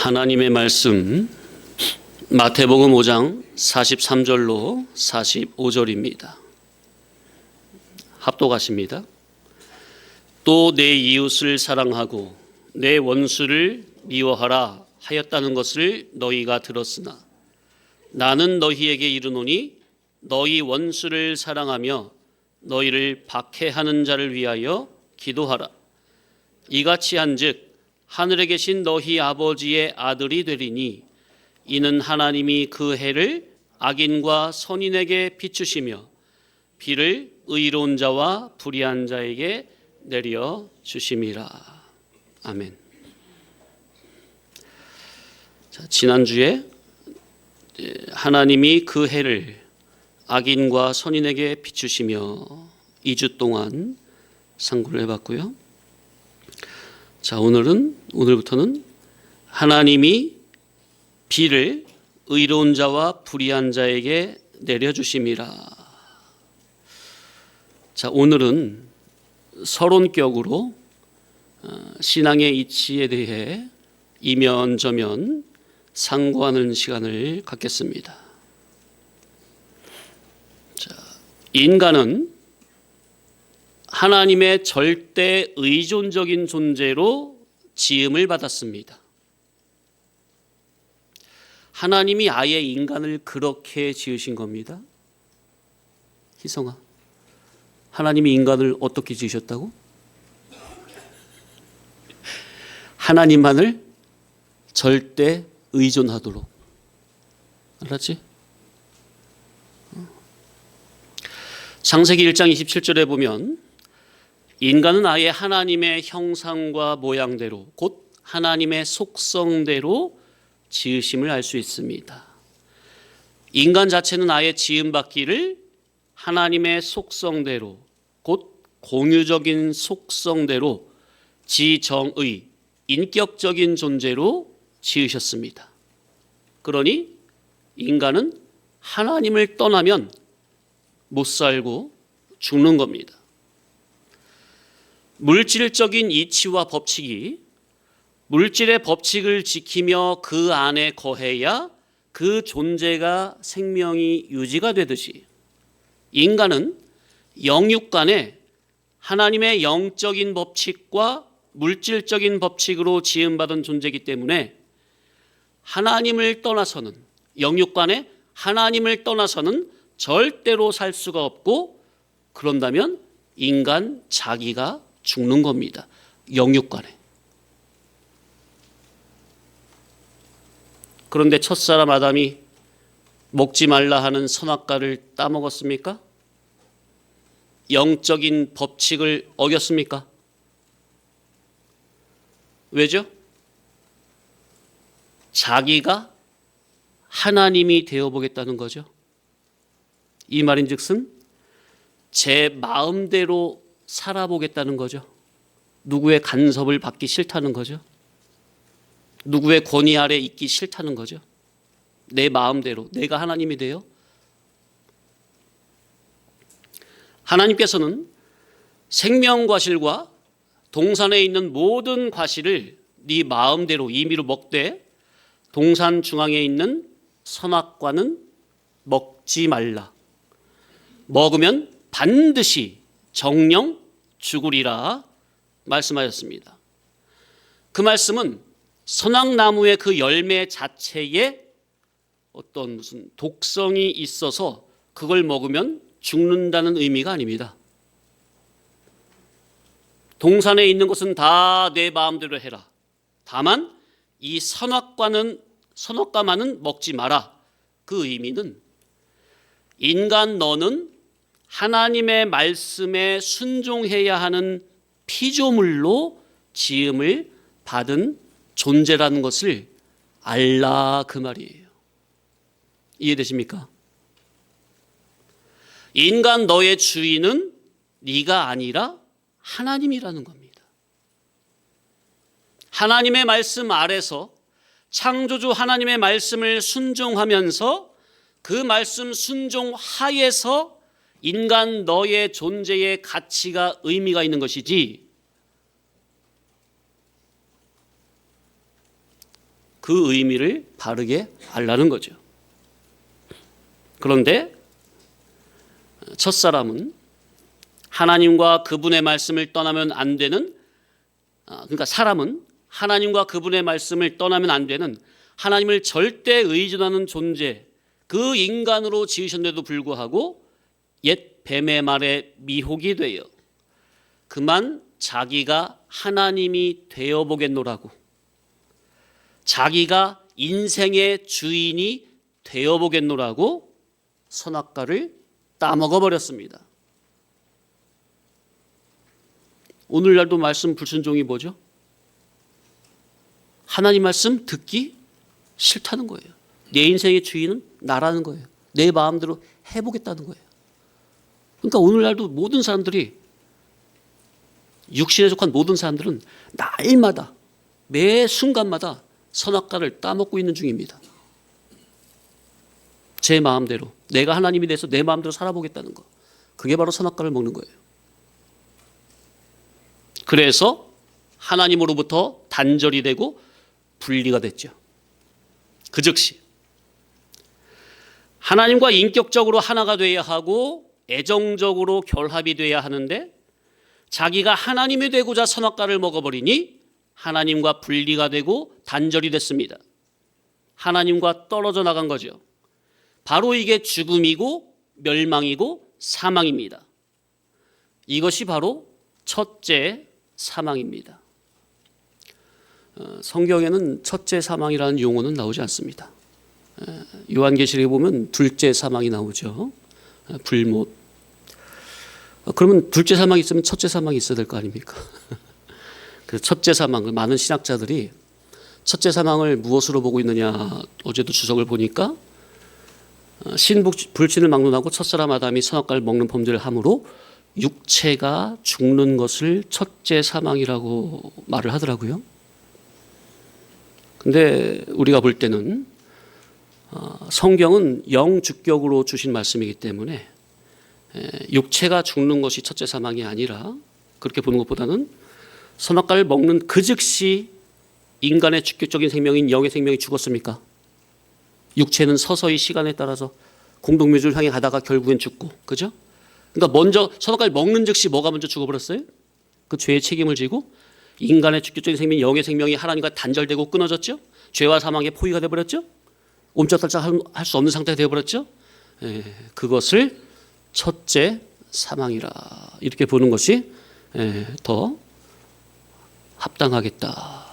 하나님의 말씀 마태복음 5장 43절로 45절입니다. 합독하십니다. 또 내 이웃을 사랑하고 내 원수를 미워하라 하였다는 것을 너희가 들었으나 나는 너희에게 이르노니 너희 원수를 사랑하며 너희를 박해하는 자를 위하여 기도하라. 이같이 한즉 하늘에 계신 너희 아버지의 아들이 되리니 이는 하나님이 그 해를 악인과 선인에게 비추시며 비를 의로운 자와 불의한 자에게 내려 주심이라. 아멘. 자, 지난주에 하나님이 그 해를 악인과 선인에게 비추시며 2주 동안 상고를 해봤고요. 자, 오늘부터는 하나님이 비를 의로운 자와 불의한 자에게 내려주심이라. 자, 오늘은 서론격으로 신앙의 이치에 대해 이면저면 상고하는 시간을 갖겠습니다. 자, 인간은 하나님의 절대 의존적인 존재로 지음을 받았습니다. 하나님이 아예 인간을 그렇게 지으신 겁니다. 희성아, 하나님이 인간을 어떻게 지으셨다고? 하나님만을 절대 의존하도록. 알았지? 창세기 1장 27절에 보면 인간은 아예 하나님의 형상과 모양대로 곧 하나님의 속성대로 지으심을 알 수 있습니다. 인간 자체는 아예 지음받기를 하나님의 속성대로 곧 공유적인 속성대로 지정의 인격적인 존재로 지으셨습니다. 그러니 인간은 하나님을 떠나면 못 살고 죽는 겁니다. 물질적인 이치와 법칙이 물질의 법칙을 지키며 그 안에 거해야 그 존재가 생명이 유지가 되듯이 인간은 영육 간에 하나님의 영적인 법칙과 물질적인 법칙으로 지음받은 존재이기 때문에 하나님을 떠나서는 영육 간에 하나님을 떠나서는 절대로 살 수가 없고 그런다면 인간 자기가 죽는 겁니다. 영육 간에. 그런데 첫사람 아담이 먹지 말라 하는 선악과를 따먹었습니까? 영적인 법칙을 어겼습니까? 왜죠? 자기가 하나님이 되어보겠다는 거죠. 이 말인즉슨 제 마음대로 살아보겠다는 거죠. 누구의 간섭을 받기 싫다는 거죠. 누구의 권위 아래 있기 싫다는 거죠. 내 마음대로 내가 하나님이 돼요. 하나님께서는 생명과실과 동산에 있는 모든 과실을 네 마음대로 임의로 먹되 동산 중앙에 있는 선악과는 먹지 말라. 먹으면 반드시 정령 죽으리라 말씀하셨습니다. 그 말씀은 선악나무의 그 열매 자체에 어떤 무슨 독성이 있어서 그걸 먹으면 죽는다는 의미가 아닙니다. 동산에 있는 것은 다 내 마음대로 해라. 다만 이 선악과만은 먹지 마라. 그 의미는 인간 너는 하나님의 말씀에 순종해야 하는 피조물로 지음을 받은 존재라는 것을 알라 그 말이에요. 이해되십니까? 인간 너의 주인은 네가 아니라 하나님이라는 겁니다. 하나님의 말씀 아래서 창조주 하나님의 말씀을 순종하면서 그 말씀 순종하에서 인간 너의 존재의 가치가 의미가 있는 것이지 그 의미를 바르게 알라는 거죠. 그런데 첫사람은 하나님과 그분의 말씀을 떠나면 안 되는, 그러니까 사람은 하나님과 그분의 말씀을 떠나면 안 되는 하나님을 절대 의존하는 존재, 그 인간으로 지으셨는데도 불구하고 옛 뱀의 말에 미혹이 되어 그만 자기가 하나님이 되어보겠노라고, 자기가 인생의 주인이 되어보겠노라고 선악과를 따먹어버렸습니다. 오늘날도 말씀 불순종이 뭐죠? 하나님 말씀 듣기 싫다는 거예요. 내 인생의 주인은 나라는 거예요. 내 마음대로 해보겠다는 거예요. 그러니까 오늘날도 모든 사람들이, 육신에 속한 모든 사람들은 날마다 매 순간마다 선악과를 따먹고 있는 중입니다. 제 마음대로, 내가 하나님이 돼서 내 마음대로 살아보겠다는 거, 그게 바로 선악과를 먹는 거예요. 그래서 하나님으로부터 단절이 되고 분리가 됐죠. 그 즉시 하나님과 인격적으로 하나가 돼야 하고 애정적으로 결합이 돼야 하는데, 자기가 하나님이 되고자 선악과를 먹어버리니 하나님과 분리가 되고 단절이 됐습니다. 하나님과 떨어져 나간 거죠. 바로 이게 죽음이고 멸망이고 사망입니다. 이것이 바로 첫째 사망입니다. 성경에는 첫째 사망이라는 용어는 나오지 않습니다. 요한계시록에 보면 둘째 사망이 나오죠. 불못. 그러면 둘째 사망이 있으면 첫째 사망이 있어야 될 거 아닙니까? 그래서 첫째 사망을 많은 신학자들이 첫째 사망을 무엇으로 보고 있느냐, 어제도 주석을 보니까 신불신을 막론하고 첫사람 아담이 선악과를 먹는 범죄를 함으로 육체가 죽는 것을 첫째 사망이라고 말을 하더라고요. 근데 우리가 볼 때는 성경은 영주격으로 주신 말씀이기 때문에 육체가 죽는 것이 첫째 사망이 아니라, 그렇게 보는 것보다는 선악과를 먹는 그 즉시 인간의 주격적인 생명인 영의 생명이 죽었습니까? 육체는 서서히 시간에 따라서 공동묘지를 향해 가다가 결국엔 죽고, 그죠? 그러니까 먼저 선악과를 먹는 즉시 뭐가 먼저 죽어버렸어요? 그 죄의 책임을 지고 인간의 주격적인 생명, 영의 생명이 하나님과 단절되고 끊어졌죠. 죄와 사망의 포위가 되어버렸죠. 옴짝달짝 할 수 없는 상태가 되어버렸죠. 그것을 첫째 사망이라 이렇게 보는 것이 더 합당하겠다.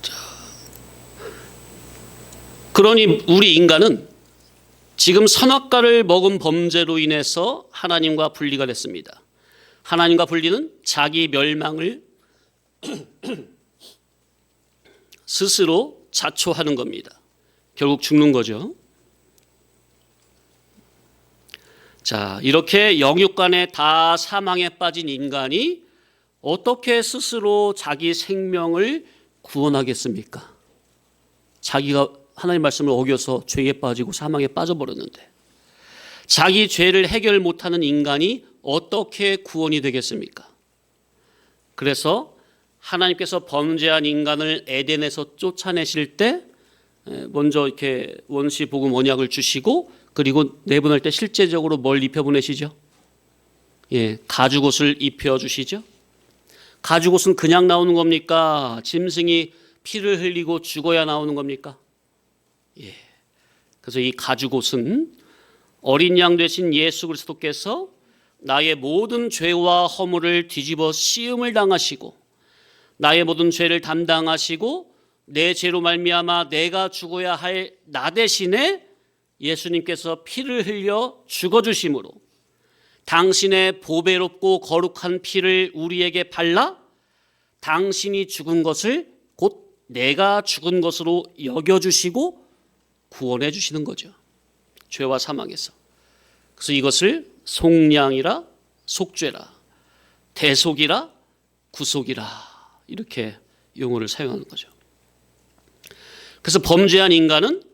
자, 그러니 우리 인간은 지금 선악과를 먹은 범죄로 인해서 하나님과 분리가 됐습니다. 하나님과 분리는 자기 멸망을 스스로 자초하는 겁니다. 결국 죽는 거죠. 자, 이렇게 영육간에 다 사망에 빠진 인간이 어떻게 스스로 자기 생명을 구원하겠습니까? 자기가 하나님 말씀을 어겨서 죄에 빠지고 사망에 빠져버렸는데, 자기 죄를 해결 못하는 인간이 어떻게 구원이 되겠습니까? 그래서 하나님께서 범죄한 인간을 에덴에서 쫓아내실 때 먼저 이렇게 원시 복음 언약을 주시고, 그리고 내보낼 때 실제적으로 뭘 입혀보내시죠? 가죽옷을 입혀주시죠. 가죽옷은 그냥 나오는 겁니까? 짐승이 피를 흘리고 죽어야 나오는 겁니까? 그래서 이 가죽옷은 어린 양 되신 예수 그리스도께서 나의 모든 죄와 허물을 뒤집어 씌움을 당하시고 나의 모든 죄를 담당하시고 내 죄로 말미암아 내가 죽어야 할 나 대신에 예수님께서 피를 흘려 죽어주심으로 당신의 보배롭고 거룩한 피를 우리에게 발라 당신이 죽은 것을 곧 내가 죽은 것으로 여겨주시고 구원해 주시는 거죠. 죄와 사망에서. 그래서 이것을 속량이라, 속죄라, 대속이라, 구속이라 이렇게 용어를 사용하는 거죠. 그래서 범죄한 인간은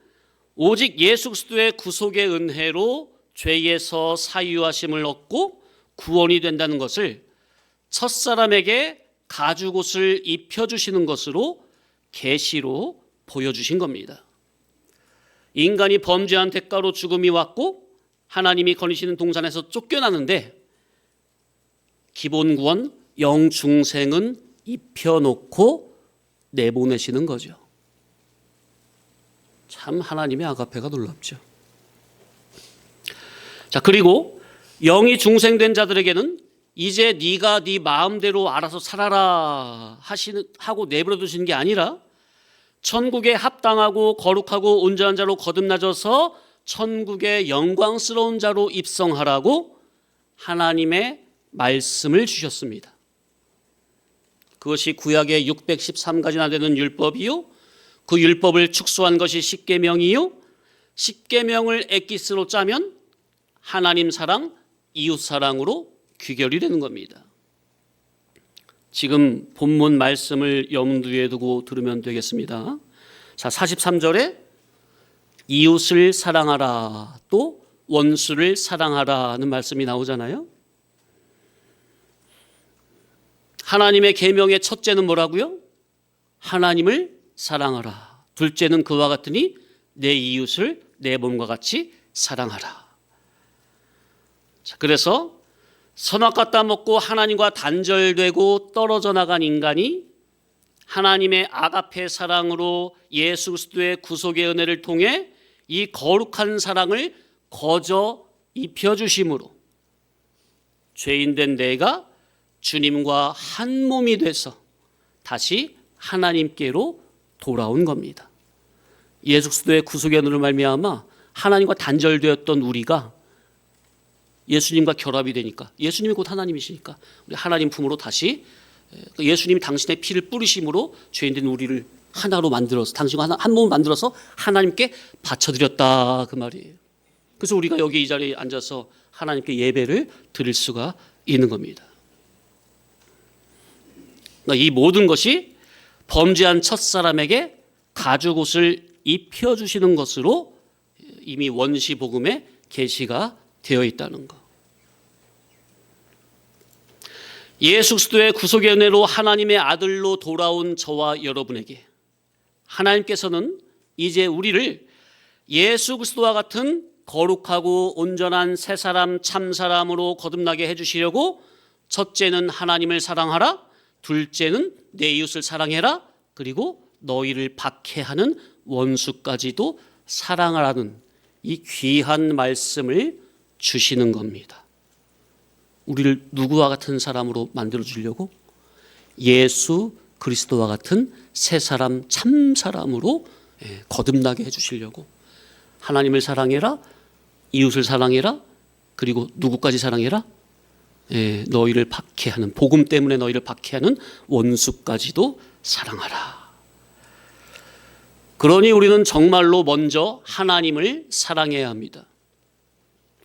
오직 예수 그리스도의 구속의 은혜로 죄에서 사유하심을 얻고 구원이 된다는 것을 첫사람에게 가죽옷을 입혀주시는 것으로 계시로 보여주신 겁니다. 인간이 범죄한 대가로 죽음이 왔고 하나님이 거니시는 동산에서 쫓겨나는데 기본 구원 영중생은 입혀놓고 내보내시는 거죠. 참 하나님의 아가페가 놀랍죠. 자, 그리고 영이 중생된 자들에게는 이제 네가 네 마음대로 알아서 살아라 하고 내버려 두시는 게 아니라 천국에 합당하고 거룩하고 온전한 자로 거듭나져서 천국의 영광스러운 자로 입성하라고 하나님의 말씀을 주셨습니다. 그것이 구약의 613가지나 되는 율법이요, 그 율법을 축소한 것이 십계명이요, 십계명을 엑기스로 짜면 하나님 사랑, 이웃 사랑으로 귀결이 되는 겁니다. 지금 본문 말씀을 염두에 두고 들으면 되겠습니다. 자, 43절에 이웃을 사랑하라, 또 원수를 사랑하라는 말씀이 나오잖아요. 하나님의 계명의 첫째는 뭐라고요? 하나님을 사랑하라. 둘째는 그와 같으니 내 이웃을 내 몸과 같이 사랑하라. 자, 그래서 선악과 따먹고 하나님과 단절되고 떨어져 나간 인간이 하나님의 아가페 사랑으로 예수 그리스도의 구속의 은혜를 통해 이 거룩한 사랑을 거저 입혀주심으로 죄인된 내가 주님과 한 몸이 돼서 다시 하나님께로 돌아온 겁니다. 예수 그리스도의 구속의 은혜로 말미암아 하나님과 단절되었던 우리가 예수님과 결합이 되니까, 예수님이 곧 하나님이시니까 우리 하나님 품으로 다시, 예수님이 당신의 피를 뿌리심으로 죄인된 우리를 하나로 만들어서, 당신과 한 몸을 만들어서 하나님께 바쳐드렸다, 그 말이에요. 그래서 우리가 여기 이 자리에 앉아서 하나님께 예배를 드릴 수가 있는 겁니다. 이 모든 것이 범죄한 첫사람에게 가죽옷을 입혀주시는 것으로 이미 원시복음에 계시가 되어 있다는 것. 예수 그리스도의 구속의 은혜로 하나님의 아들로 돌아온 저와 여러분에게 하나님께서는 이제 우리를 예수 그리스도와 같은 거룩하고 온전한 새 사람 참 사람으로 거듭나게 해주시려고 첫째는 하나님을 사랑하라, 둘째는 내 이웃을 사랑해라, 그리고 너희를 박해하는 원수까지도 사랑하라는 이 귀한 말씀을 주시는 겁니다. 우리를 누구와 같은 사람으로 만들어 주려고? 예수 그리스도와 같은 새 사람 참 사람으로 거듭나게 해 주시려고. 하나님을 사랑해라, 이웃을 사랑해라, 그리고 누구까지 사랑해라? 너희를 박해하는, 복음 때문에 너희를 박해하는 원수까지도 사랑하라. 그러니 우리는 정말로 먼저 하나님을 사랑해야 합니다.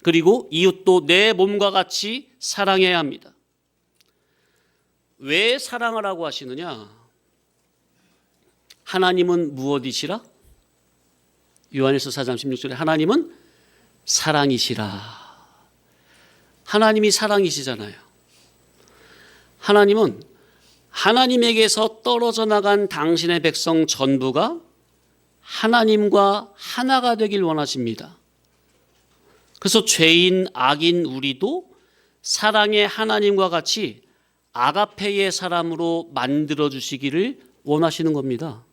그리고 이웃도 내 몸과 같이 사랑해야 합니다. 왜 사랑하라고 하시느냐? 하나님은 무엇이시라? 요한일서 4장 16절에 하나님은 사랑이시라. 하나님이 사랑이시잖아요. 하나님은 하나님에게서 떨어져 나간 당신의 백성 전부가 하나님과 하나가 되길 원하십니다. 그래서 죄인, 악인 우리도 사랑의 하나님과 같이 아가페의 사람으로 만들어 주시기를 원하시는 겁니다.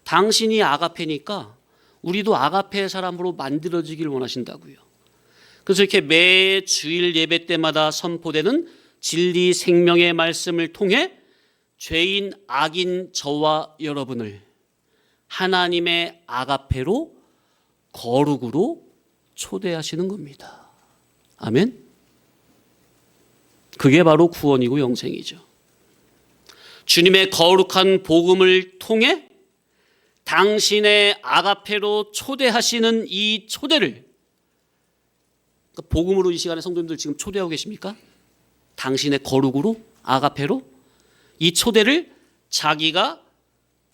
당신이 아가페니까 우리도 아가페의 사람으로 만들어지길 원하신다고요. 그래서 이렇게 매 주일 예배 때마다 선포되는 진리 생명의 말씀을 통해 죄인, 악인 저와 여러분을 하나님의 아가페로, 거룩으로 초대하시는 겁니다. 아멘. 그게 바로 구원이고 영생이죠. 주님의 거룩한 복음을 통해 당신의 아가페로 초대하시는 이 초대를, 복음으로 이 시간에 성도님들 지금 초대하고 계십니까? 당신의 거룩으로, 아가페로 이 초대를 자기가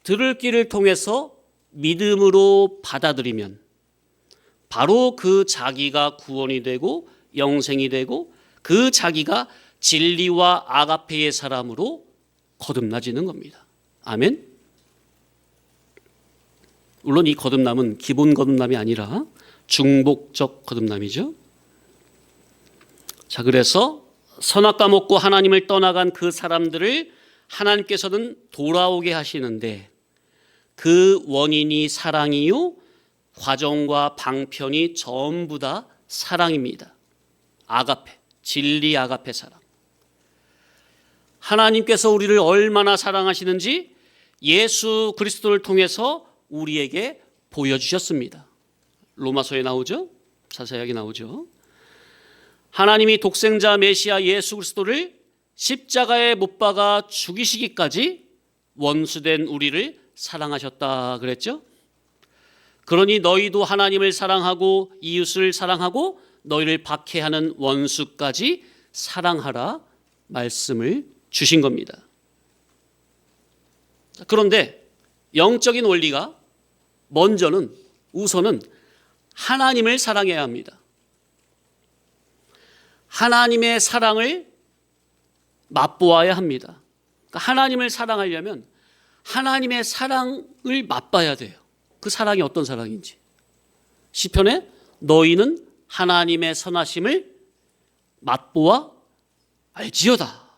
들을 길을 통해서 믿음으로 받아들이면 바로 그 자기가 구원이 되고 영생이 되고 그 자기가 진리와 아가페의 사람으로 거듭나지는 겁니다. 아멘? 물론 이 거듭남은 기본 거듭남이 아니라 중복적 거듭남이죠. 자, 그래서 선악과 먹고 하나님을 떠나간 그 사람들을 하나님께서는 돌아오게 하시는데 그 원인이 사랑이요, 과정과 방편이 전부 다 사랑입니다. 아가페, 진리 아가페 사랑. 하나님께서 우리를 얼마나 사랑하시는지 예수 그리스도를 통해서 우리에게 보여주셨습니다. 로마서에 나오죠? 자세하게 나오죠. 하나님이 독생자 메시아 예수 그리스도를 십자가에 못 박아 죽이시기까지 원수된 우리를 사랑하셨다 그랬죠. 그러니 너희도 하나님을 사랑하고 이웃을 사랑하고 너희를 박해하는 원수까지 사랑하라 말씀을 주신 겁니다. 그런데 영적인 원리가 우선은 하나님을 사랑해야 합니다. 하나님의 사랑을 맛보아야 합니다. 그러니까 하나님을 사랑하려면 하나님의 사랑을 맛봐야 돼요. 그 사랑이 어떤 사랑인지. 시편에 너희는 하나님의 선하심을 맛보아 알지어다.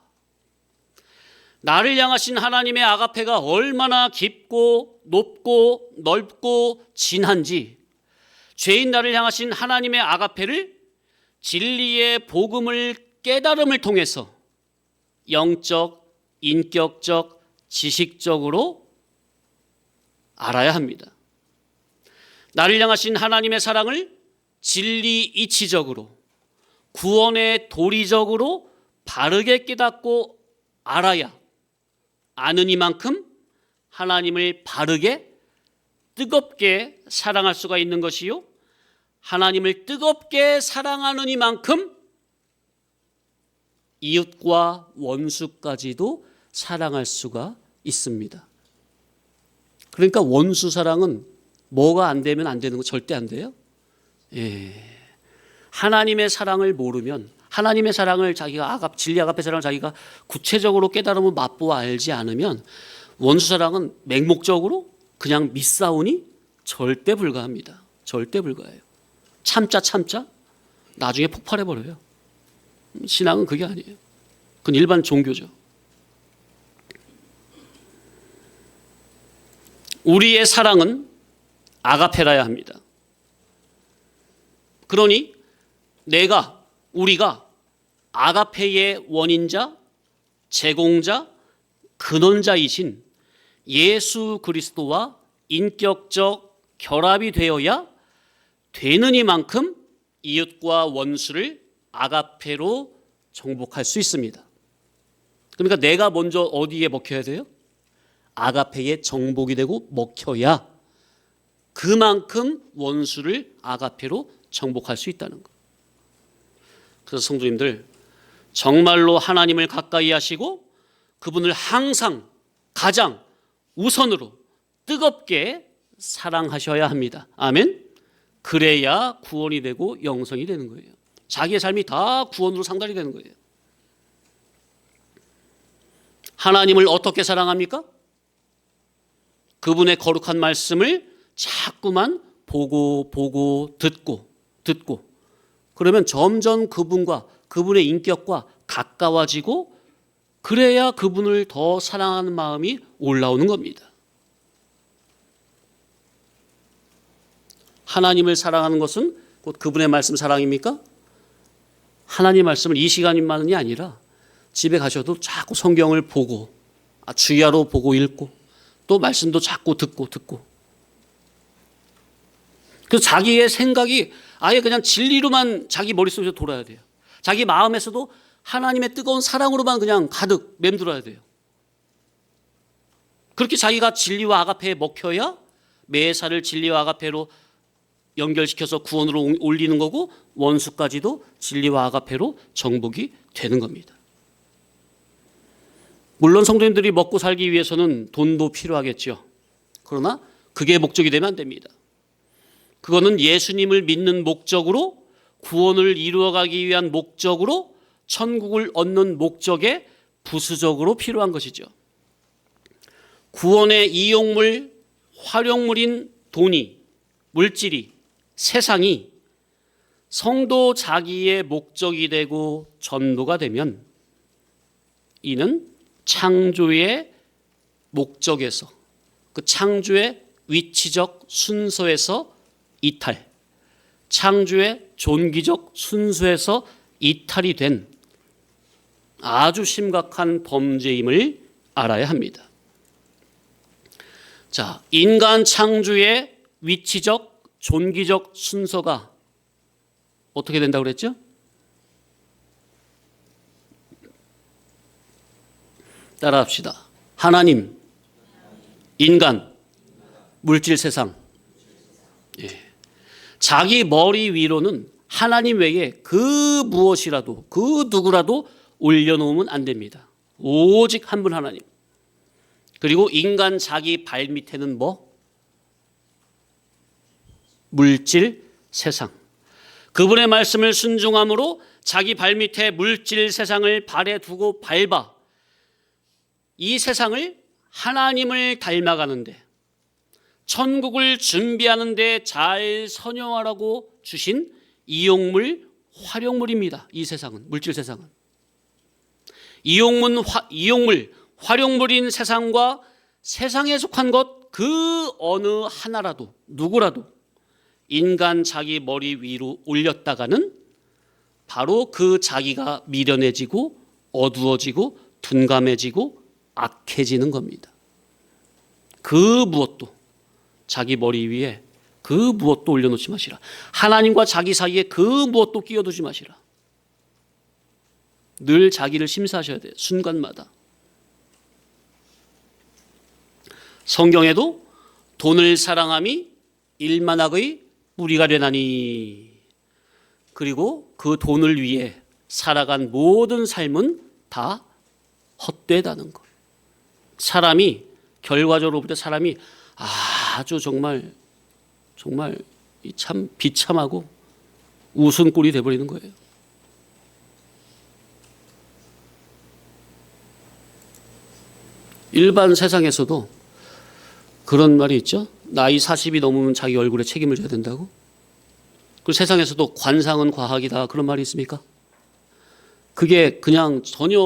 나를 향하신 하나님의 아가페가 얼마나 깊고 높고 넓고 진한지, 죄인 나를 향하신 하나님의 아가페를 진리의 복음을 깨달음을 통해서 영적, 인격적, 지식적으로 알아야 합니다. 나를 향하신 하나님의 사랑을 진리 이치적으로, 구원의 도리적으로 바르게 깨닫고 알아야 아는 이만큼 하나님을 바르게 뜨겁게 사랑할 수가 있는 것이요, 하나님을 뜨겁게 사랑하는 이만큼 이웃과 원수까지도 사랑할 수가 있습니다. 그러니까 원수 사랑은 뭐가 안 되면 안 되는 거 절대 안 돼요. 하나님의 사랑을 모르면, 하나님의 사랑을 자기가 진리 아가페 사랑을 자기가 구체적으로 깨달으면 맛보아 알지 않으면 원수 사랑은 맹목적으로 그냥 믿사오니 절대 불가합니다. 절대 불가해요. 참자 나중에 폭발해버려요. 신앙은 그게 아니에요. 그건 일반 종교죠. 우리의 사랑은 아가페라야 합니다. 그러니 우리가 아가페의 원인자, 제공자, 근원자이신 예수 그리스도와 인격적 결합이 되어야 되는 이만큼 이웃과 원수를 아가페로 정복할 수 있습니다. 그러니까 내가 먼저 어디에 먹혀야 돼요? 아가페에 정복이 되고 먹혀야 그만큼 원수를 아가페로 정복할 수 있다는 것. 그래서 성도님들, 정말로 하나님을 가까이 하시고 그분을 항상 가장 우선으로 뜨겁게 사랑하셔야 합니다. 아멘. 그래야 구원이 되고 영성이 되는 거예요. 자기의 삶이 다 구원으로 상달이 되는 거예요. 하나님을 어떻게 사랑합니까? 그분의 거룩한 말씀을 자꾸만 보고 듣고 그러면 점점 그분과 그분의 인격과 가까워지고, 그래야 그분을 더 사랑하는 마음이 올라오는 겁니다. 하나님을 사랑하는 것은 곧 그분의 말씀 사랑입니까? 하나님 말씀을 이 시간만이 아니라 집에 가셔도 자꾸 성경을 보고 주야로 보고 읽고 또 말씀도 자꾸 듣고 그래서 자기의 생각이 아예 그냥 진리로만 자기 머릿속에서 돌아야 돼요. 자기 마음에서도 하나님의 뜨거운 사랑으로만 그냥 가득 맴돌아야 돼요. 그렇게 자기가 진리와 아가페에 먹혀야 매사를 진리와 아가페로 연결시켜서 구원으로 올리는 거고, 원수까지도 진리와 아가페로 정복이 되는 겁니다. 물론 성도님들이 먹고 살기 위해서는 돈도 필요하겠죠. 그러나 그게 목적이 되면 안 됩니다. 그거는 예수님을 믿는 목적으로, 구원을 이루어가기 위한 목적으로, 천국을 얻는 목적에 부수적으로 필요한 것이죠. 구원의 이용물, 활용물인 돈이, 물질이, 세상이 성도 자기의 목적이 되고 전부가 되면 이는 창조의 목적에서, 그 창조의 위치적 순서에서 이탈, 창조의 존귀적 순서에서 이탈이 된 아주 심각한 범죄임을 알아야 합니다. 자, 인간 창조의 위치적 존귀적 순서가 어떻게 된다고 그랬죠? 따라합시다. 하나님, 인간, 물질 세상. 예. 자기 머리 위로는 하나님 외에 그 무엇이라도, 그 누구라도 올려놓으면 안 됩니다. 오직 한 분 하나님. 그리고 인간 자기 발 밑에는 뭐? 물질 세상. 그분의 말씀을 순종함으로 자기 발 밑에 물질 세상을 발에 두고 밟아 이 세상을 하나님을 닮아가는데, 천국을 준비하는데 잘 선용하라고 주신 이용물, 활용물입니다. 이 세상은, 물질 세상은. 이용물, 활용물인 세상과 세상에 속한 것 그 어느 하나라도, 누구라도 인간 자기 머리 위로 올렸다가는 바로 그 자기가 미련해지고 어두워지고 둔감해지고 악해지는 겁니다. 그 무엇도 자기 머리 위에 그 무엇도 올려놓지 마시라. 하나님과 자기 사이에 그 무엇도 끼워두지 마시라. 늘 자기를 심사하셔야 돼요. 순간마다. 성경에도 돈을 사랑함이 일만악의 뿌리가 되나니, 그리고 그 돈을 위해 살아간 모든 삶은 다 헛되다는 것. 사람이 결과적으로 볼 때 사람이 아주 정말 참 비참하고 우스운 꼴이 돼버리는 거예요. 일반 세상에서도 그런 말이 있죠. 나이 40이 넘으면 자기 얼굴에 책임을 져야 된다고. 그 세상에서도 관상은 과학이다, 그런 말이 있습니까? 그게 그냥 전혀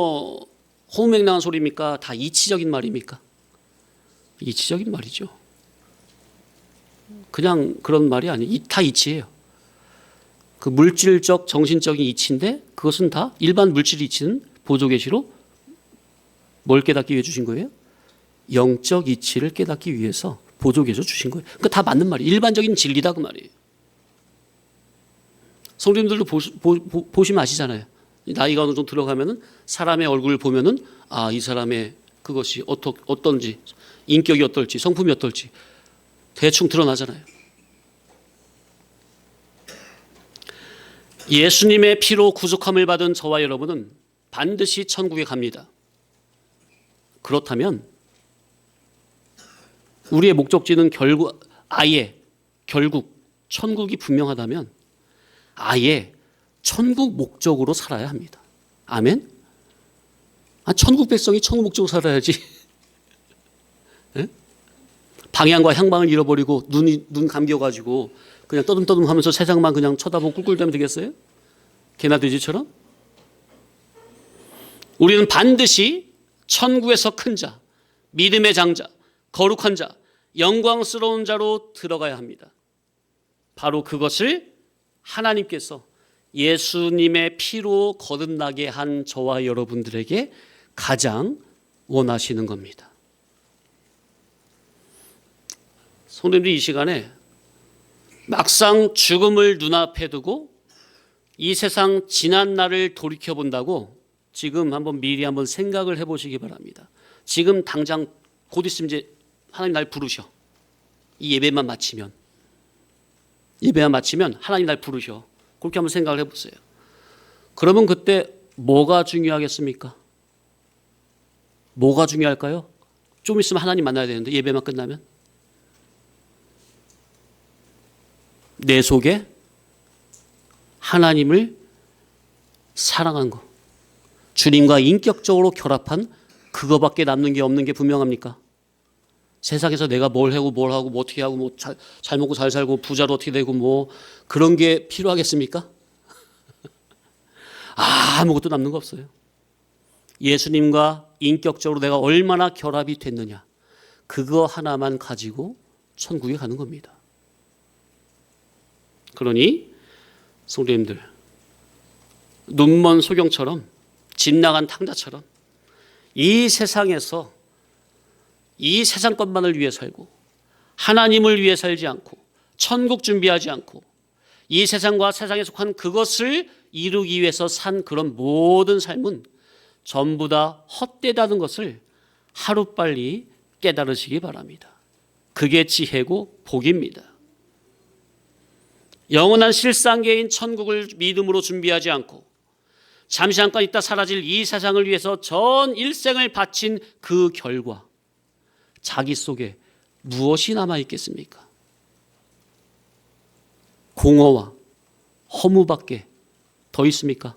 허무맹랑한 소리입니까? 다 이치적인 말입니까? 이치적인 말이죠. 그냥 그런 말이 아니에요. 다 이치예요. 그 물질적 정신적인 이치인데 그것은 다 일반 물질 이치는 보조 계시로 뭘 깨닫기 위해 주신 거예요? 영적 이치를 깨닫기 위해서 보조 계시로 주신 거예요. 그러니까 다 맞는 말이에요. 일반적인 진리다 그 말이에요. 성도님들도 보시면 아시잖아요. 나이가 어느 정도 들어가면은 사람의 얼굴을 보면은 아, 이 사람의 그것이 어떤지, 인격이 어떨지, 성품이 어떨지 대충 드러나잖아요. 예수님의 피로 구속함을 받은 저와 여러분은 반드시 천국에 갑니다. 그렇다면 우리의 목적지는 결국 천국이 분명하다면 아예 천국 목적으로 살아야 합니다. 아멘? 천국 백성이 천국 목적으로 살아야지. 네? 방향과 향방을 잃어버리고 눈 감겨가지고 그냥 떠듬떠듬 하면서 세상만 그냥 쳐다보고 꿀꿀대면 되겠어요? 개나 돼지처럼? 우리는 반드시 천국에서 큰 자, 믿음의 장자, 거룩한 자, 영광스러운 자로 들어가야 합니다. 바로 그것을 하나님께서 예수님의 피로 거듭나게 한 저와 여러분들에게 가장 원하시는 겁니다. 성도님들이 이 시간에 막상 죽음을 눈앞에 두고 이 세상 지난 날을 돌이켜본다고 지금 한번 한번 생각을 해보시기 바랍니다. 지금 당장 곧 있으면 이제 하나님 날 부르셔. 이 예배만 마치면 하나님 날 부르셔. 그렇게 한번 생각을 해보세요. 그러면 그때 뭐가 중요하겠습니까? 뭐가 중요할까요? 좀 있으면 하나님 만나야 되는데 예배만 끝나면 내 속에 하나님을 사랑한 거, 주님과 인격적으로 결합한 그거밖에 남는 게 없는 게 분명합니까? 세상에서 내가 뭘 하고 뭐 어떻게 하고 뭐 잘 먹고 잘 살고 부자로 어떻게 되고 뭐 그런 게 필요하겠습니까? 아무것도 남는 거 없어요. 예수님과 인격적으로 내가 얼마나 결합이 됐느냐, 그거 하나만 가지고 천국에 가는 겁니다. 그러니 성도님들, 눈먼 소경처럼 집 나간 탕자처럼 이 세상에서 이 세상 것만을 위해 살고 하나님을 위해 살지 않고 천국 준비하지 않고 이 세상과 세상에 속한 그것을 이루기 위해서 산 그런 모든 삶은 전부 다 헛되다는 것을 하루빨리 깨달으시기 바랍니다. 그게 지혜고 복입니다. 영원한 실상계인 천국을 믿음으로 준비하지 않고 잠시 잠깐 있다 사라질 이 세상을 위해서 전 일생을 바친 그 결과 자기 속에 무엇이 남아 있겠습니까? 공허와 허무밖에 더 있습니까?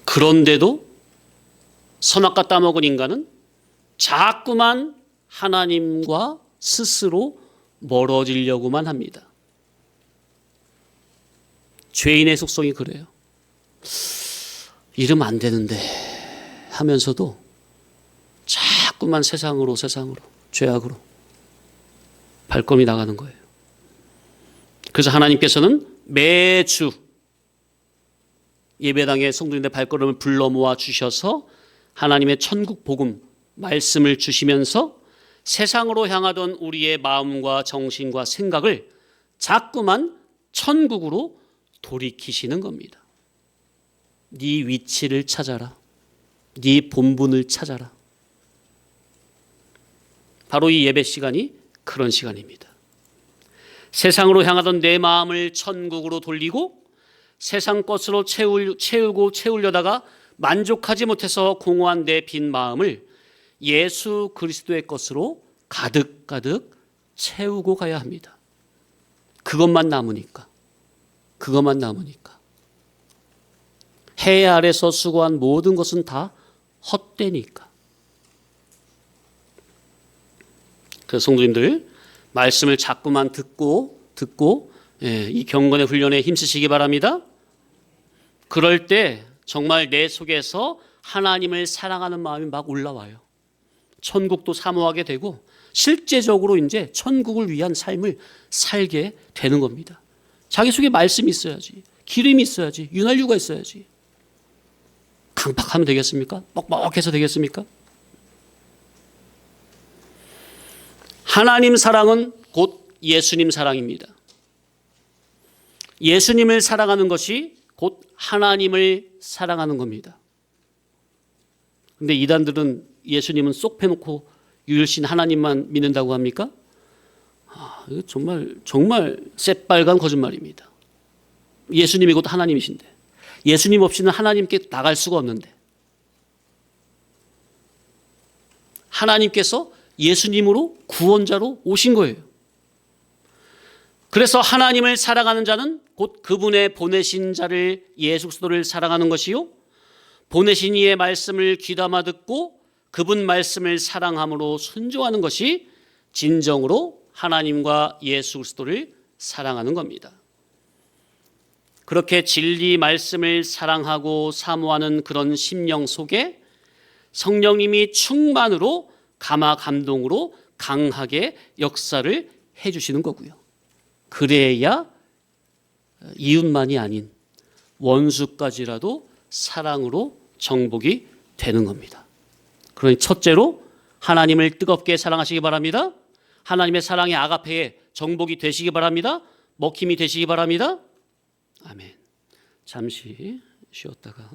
그런데도 선악과 따먹은 인간은 자꾸만 하나님과 스스로 멀어지려고만 합니다. 죄인의 속성이 그래요. 이러면 안 되는데 하면서도 자꾸만 세상으로 죄악으로 발걸음이 나가는 거예요. 그래서 하나님께서는 매주 예배당에 성도님들 발걸음을 불러 모아 주셔서 하나님의 천국 복음 말씀을 주시면서 세상으로 향하던 우리의 마음과 정신과 생각을 자꾸만 천국으로 돌이키시는 겁니다. 네 위치를 찾아라. 네 본분을 찾아라. 바로 이 예배 시간이 그런 시간입니다. 세상으로 향하던 내 마음을 천국으로 돌리고 세상 것으로 채우려다가 만족하지 못해서 공허한 내 빈 마음을 예수 그리스도의 것으로 가득가득 채우고 가야 합니다. 그것만 남으니까. 해 아래서 수고한 모든 것은 다 헛되니까. 그래서 성도님들 말씀을 자꾸만 듣고 이 경건의 훈련에 힘쓰시기 바랍니다. 그럴 때 정말 내 속에서 하나님을 사랑하는 마음이 막 올라와요. 천국도 사모하게 되고 실제적으로 이제 천국을 위한 삶을 살게 되는 겁니다. 자기 속에 말씀이 있어야지, 기름이 있어야지, 윤활유가 있어야지. 강팍하면 되겠습니까? 뻑뻑해서 되겠습니까? 하나님 사랑은 곧 예수님 사랑입니다. 예수님을 사랑하는 것이 곧 하나님을 사랑하는 겁니다. 근데 이단들은 예수님은 쏙 빼놓고 유일신 하나님만 믿는다고 합니까? 이거 정말 새빨간 거짓말입니다. 예수님이 곧 하나님이신데, 예수님 없이는 하나님께 나갈 수가 없는데, 하나님께서 예수님으로 구원자로 오신 거예요. 그래서 하나님을 사랑하는 자는 곧 그분의 보내신 자를 예수 그리스도를 사랑하는 것이요, 보내신 이의 말씀을 귀담아 듣고 그분 말씀을 사랑함으로 순종하는 것이 진정으로 하나님과 예수 그리스도를 사랑하는 겁니다. 그렇게 진리 말씀을 사랑하고 사모하는 그런 심령 속에 성령님이 충만으로 감화 감동으로 강하게 역사를 해주시는 거고요. 그래야 이웃만이 아닌 원수까지라도 사랑으로 정복이 되는 겁니다. 그러니 첫째로 하나님을 뜨겁게 사랑하시기 바랍니다. 하나님의 사랑의 아가페에 정복이 되시기 바랍니다. 먹힘이 되시기 바랍니다. 아멘. 잠시 쉬었다가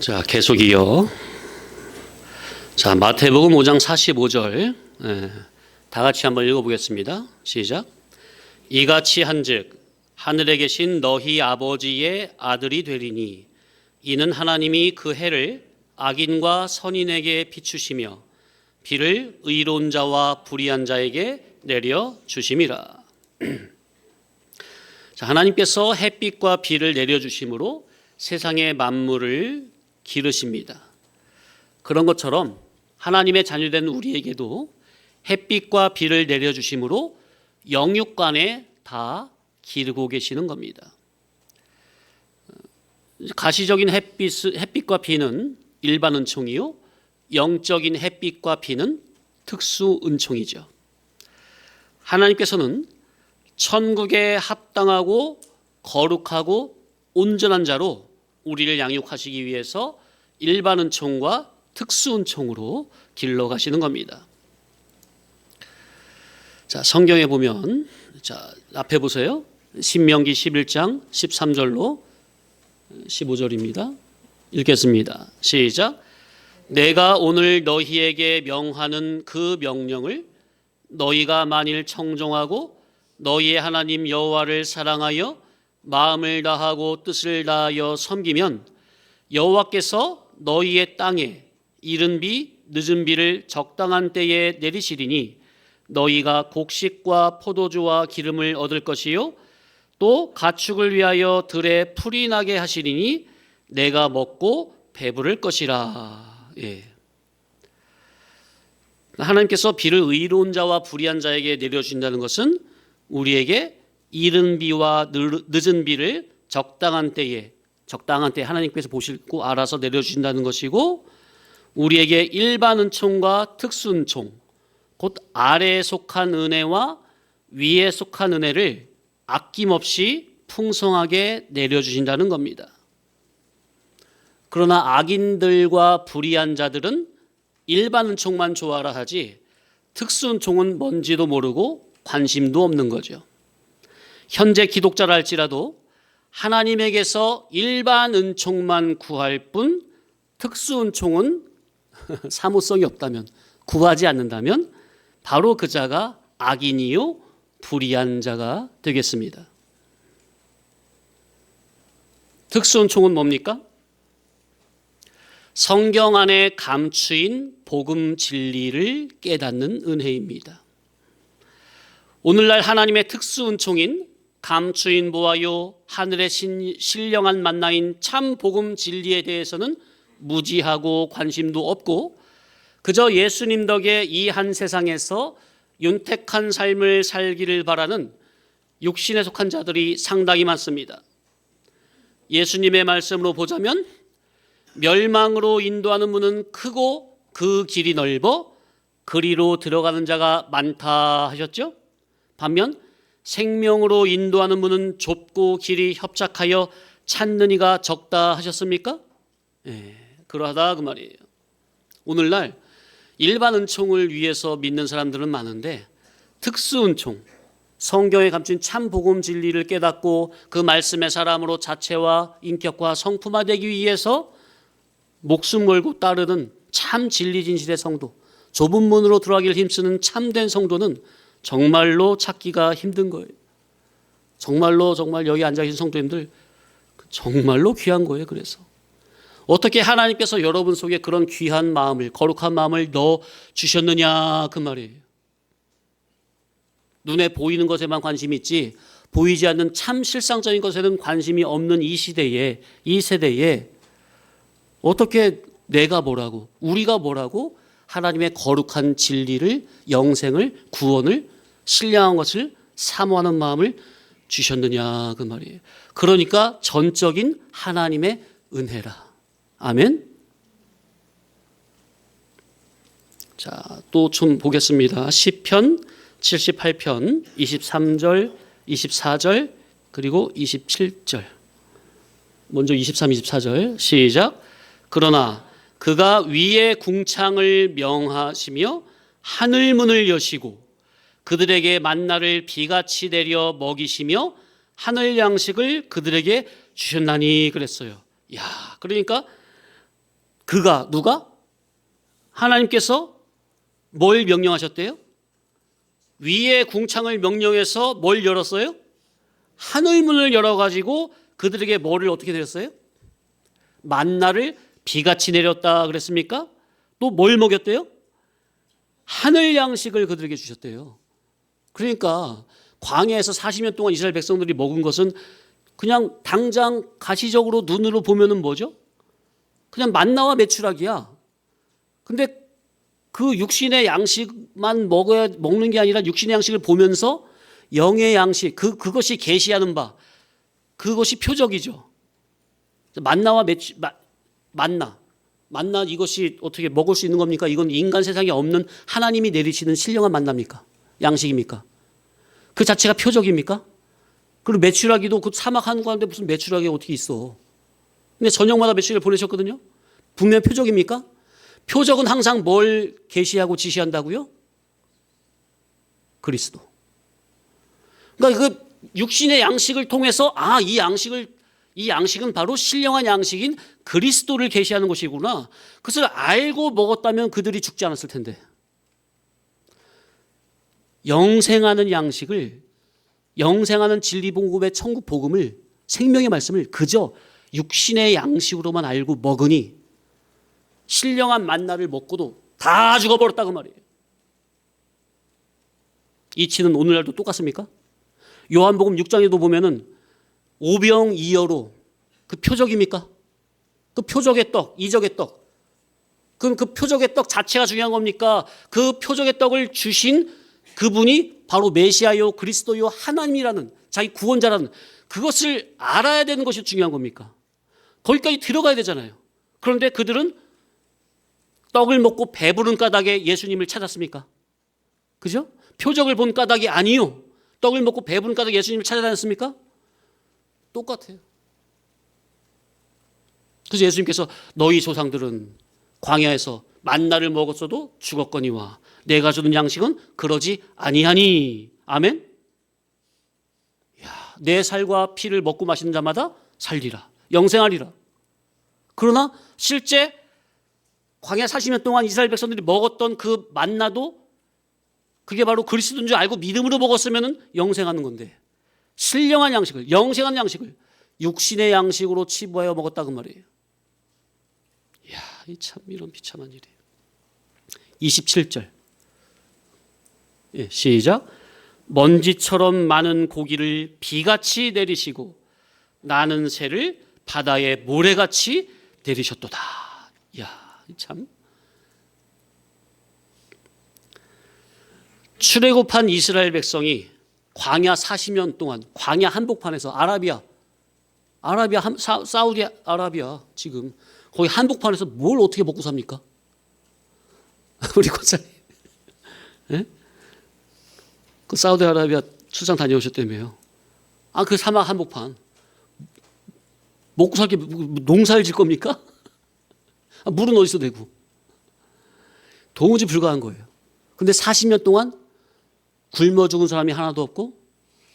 자, 계속 이어. 자, 마태복음 5장 45절. 다 같이 한번 읽어보겠습니다. 시작. 이같이 한즉 하늘에 계신 너희 아버지의 아들이 되리니 이는 하나님이 그 해를 악인과 선인에게 비추시며 비를 의로운 자와 불의한 자에게 내려 주심이라. 자, 하나님께서 햇빛과 비를 내려 주심으로 세상의 만물을 기르십니다. 그런 것처럼 하나님의 자녀된 우리에게도 햇빛과 비를 내려 주심으로 영육간에 다 기르고 계시는 겁니다. 가시적인 햇빛과 비는 일반 은총이요, 영적인 햇빛과 비는 특수 은총이죠. 하나님께서는 천국에 합당하고 거룩하고 온전한 자로 우리를 양육하시기 위해서 일반 은총과 특수 은총으로 길러 가시는 겁니다. 자, 성경에 보면, 자, 앞에 보세요. 신명기 11장 13절로 15절입니다. 읽겠습니다. 시작. 내가 오늘 너희에게 명하는 그 명령을 너희가 만일 청종하고 너희의 하나님 여호와를 사랑하여 마음을 다하고 뜻을 다하여 섬기면 여호와께서 너희의 땅에 이른 비 늦은 비를 적당한 때에 내리시리니 너희가 곡식과 포도주와 기름을 얻을 것이요 또 가축을 위하여 들에 풀이 나게 하시리니 내가 먹고 배부를 것이라. 예. 하나님께서 비를 의로운 자와 불의한 자에게 내려주신다는 것은 우리에게 이른 비와 늦은 비를 적당한 때에 하나님께서 보시고 알아서 내려주신다는 것이고, 우리에게 일반 은총과 특수 은총, 곧 아래에 속한 은혜와 위에 속한 은혜를 아낌없이 풍성하게 내려주신다는 겁니다. 그러나 악인들과 불의한 자들은 일반 은총만 좋아라 하지 특수 은총은 뭔지도 모르고 관심도 없는 거죠. 현재 기독자라 할지라도 하나님에게서 일반 은총만 구할 뿐 특수 은총은 사모성이 없다면, 구하지 않는다면 바로 그 자가 악인이요 불의한 자가 되겠습니다. 특수 은총은 뭡니까? 성경 안에 감추인 복음 진리를 깨닫는 은혜입니다. 오늘날 하나님의 특수 은총인 감추인 보아요 하늘의 신령한 만나인 참 복음 진리에 대해서는 무지하고 관심도 없고 그저 예수님 덕에 이 한 세상에서 윤택한 삶을 살기를 바라는 육신에 속한 자들이 상당히 많습니다. 예수님의 말씀으로 보자면 멸망으로 인도하는 문은 크고 그 길이 넓어 그리로 들어가는 자가 많다 하셨죠? 반면 생명으로 인도하는 문은 좁고 길이 협착하여 찾는 이가 적다 하셨습니까? 예, 그러하다 그 말이에요. 오늘날 일반 은총을 위해서 믿는 사람들은 많은데 특수 은총, 성경에 감춘 참 복음 진리를 깨닫고 그 말씀의 사람으로 자체와 인격과 성품화되기 위해서 목숨 걸고 따르는 참 진리 진실의 성도, 좁은 문으로 들어가기를 힘쓰는 참된 성도는 정말로 찾기가 힘든 거예요. 정말로 정말 여기 앉아 계신 성도님들 정말로 귀한 거예요. 그래서 어떻게 하나님께서 여러분 속에 그런 귀한 마음을, 거룩한 마음을 넣어 주셨느냐 그 말이에요. 눈에 보이는 것에만 관심이 있지 보이지 않는 참 실상적인 것에는 관심이 없는 이 시대에, 이 세대에 어떻게 내가 뭐라고, 우리가 뭐라고 하나님의 거룩한 진리를, 영생을, 구원을, 신령한 것을 사모하는 마음을 주셨느냐 그 말이에요. 그러니까 전적인 하나님의 은혜라. 아멘. 자, 또 좀 보겠습니다. 시편 78편 23절, 24절 그리고 27절. 먼저 23, 24절 시작. 그러나 그가 위의 궁창을 명하시며 하늘 문을 여시고 그들에게 만나를 비같이 내려 먹이시며 하늘 양식을 그들에게 주셨나니 그랬어요. 야, 그러니까 누가? 하나님께서 뭘 명령하셨대요? 위의 궁창을 명령해서 뭘 열었어요? 하늘문을 열어가지고 그들에게 뭐를 어떻게 드렸어요? 만나를 비같이 내렸다 그랬습니까? 또 뭘 먹였대요? 하늘 양식을 그들에게 주셨대요. 그러니까 광야에서 40년 동안 이스라엘 백성들이 먹은 것은 그냥 당장 가시적으로 눈으로 보면은 뭐죠? 그냥 만나와 메추라기야. 근데 그 육신의 양식만 먹는 게 아니라 육신의 양식을 보면서 영의 양식, 그것이 계시하는 바, 그것이 표적이죠. 만나와 만나 이것이 어떻게 먹을 수 있는 겁니까? 이건 인간 세상에 없는 하나님이 내리시는 신령한 만나입니까? 양식입니까? 그 자체가 표적입니까? 그리고 메추라기도 그 사막 한가운데 무슨 메추라기가 어떻게 있어? 근데 저녁마다 메추라기를 보내셨거든요. 분명 표적입니까? 표적은 항상 뭘 계시하고 지시한다고요? 그리스도. 그러니까 그 육신의 양식을 통해서 이 양식은 바로 신령한 양식인 그리스도를 계시하는 것이구나. 그것을 알고 먹었다면 그들이 죽지 않았을 텐데. 영생하는 양식을, 영생하는 진리 복음의 천국 복음을, 생명의 말씀을 그저 육신의 양식으로만 알고 먹으니 신령한 만나를 먹고도 다 죽어버렸다고 말이에요. 이치는 오늘날도 똑같습니까? 요한복음 6장에도 보면은 오병이어로 그 표적입니까? 그 표적의 떡, 이적의 떡. 그럼 그 표적의 떡 자체가 중요한 겁니까? 그 표적의 떡을 주신 그분이 바로 메시아요, 그리스도요, 하나님이라는 자기 구원자라는 그것을 알아야 되는 것이 중요한 겁니까? 거기까지 들어가야 되잖아요. 그런데 그들은 떡을 먹고 배부른 까닭에 예수님을 찾았습니까? 그죠? 표적을 본 까닭이 아니요. 떡을 먹고 배부른 까닭에 예수님을 찾아다녔습니까? 똑같아요. 그래서 예수님께서 너희 조상들은 광야에서 만나를 먹었어도 죽었거니와 내가 주는 양식은 그러지 아니하니. 아멘. 내 살과 피를 먹고 마시는 자마다 살리라. 영생하리라. 그러나 실제 광야 40년 동안 이스라엘 백성들이 먹었던 그 만나도 그게 바로 그리스도인 줄 알고 믿음으로 먹었으면 영생하는 건데 신령한 양식을, 영생한 양식을 육신의 양식으로 치부하여 먹었다 그 말이에요. 이야, 참 이런 비참한 일이에요. 27절. 예, 시작. 먼지처럼 많은 고기를 비같이 내리시고 나는 새를 바다에 모래같이 내리셨도다. 이야, 참. 출애굽한 이스라엘 백성이 광야 40년 동안 광야 한복판에서 사우디 아라비아 지금 거기 한복판에서 뭘 어떻게 먹고 삽니까? 우리 권사님, 네? 그 사우디 아라비아 출장 다녀오셨다며요. 그 사막 한복판 먹고 살게 농사를 질 겁니까? 물은 어디서 대고 도무지 불가한 거예요. 근데 40년 동안 굶어 죽은 사람이 하나도 없고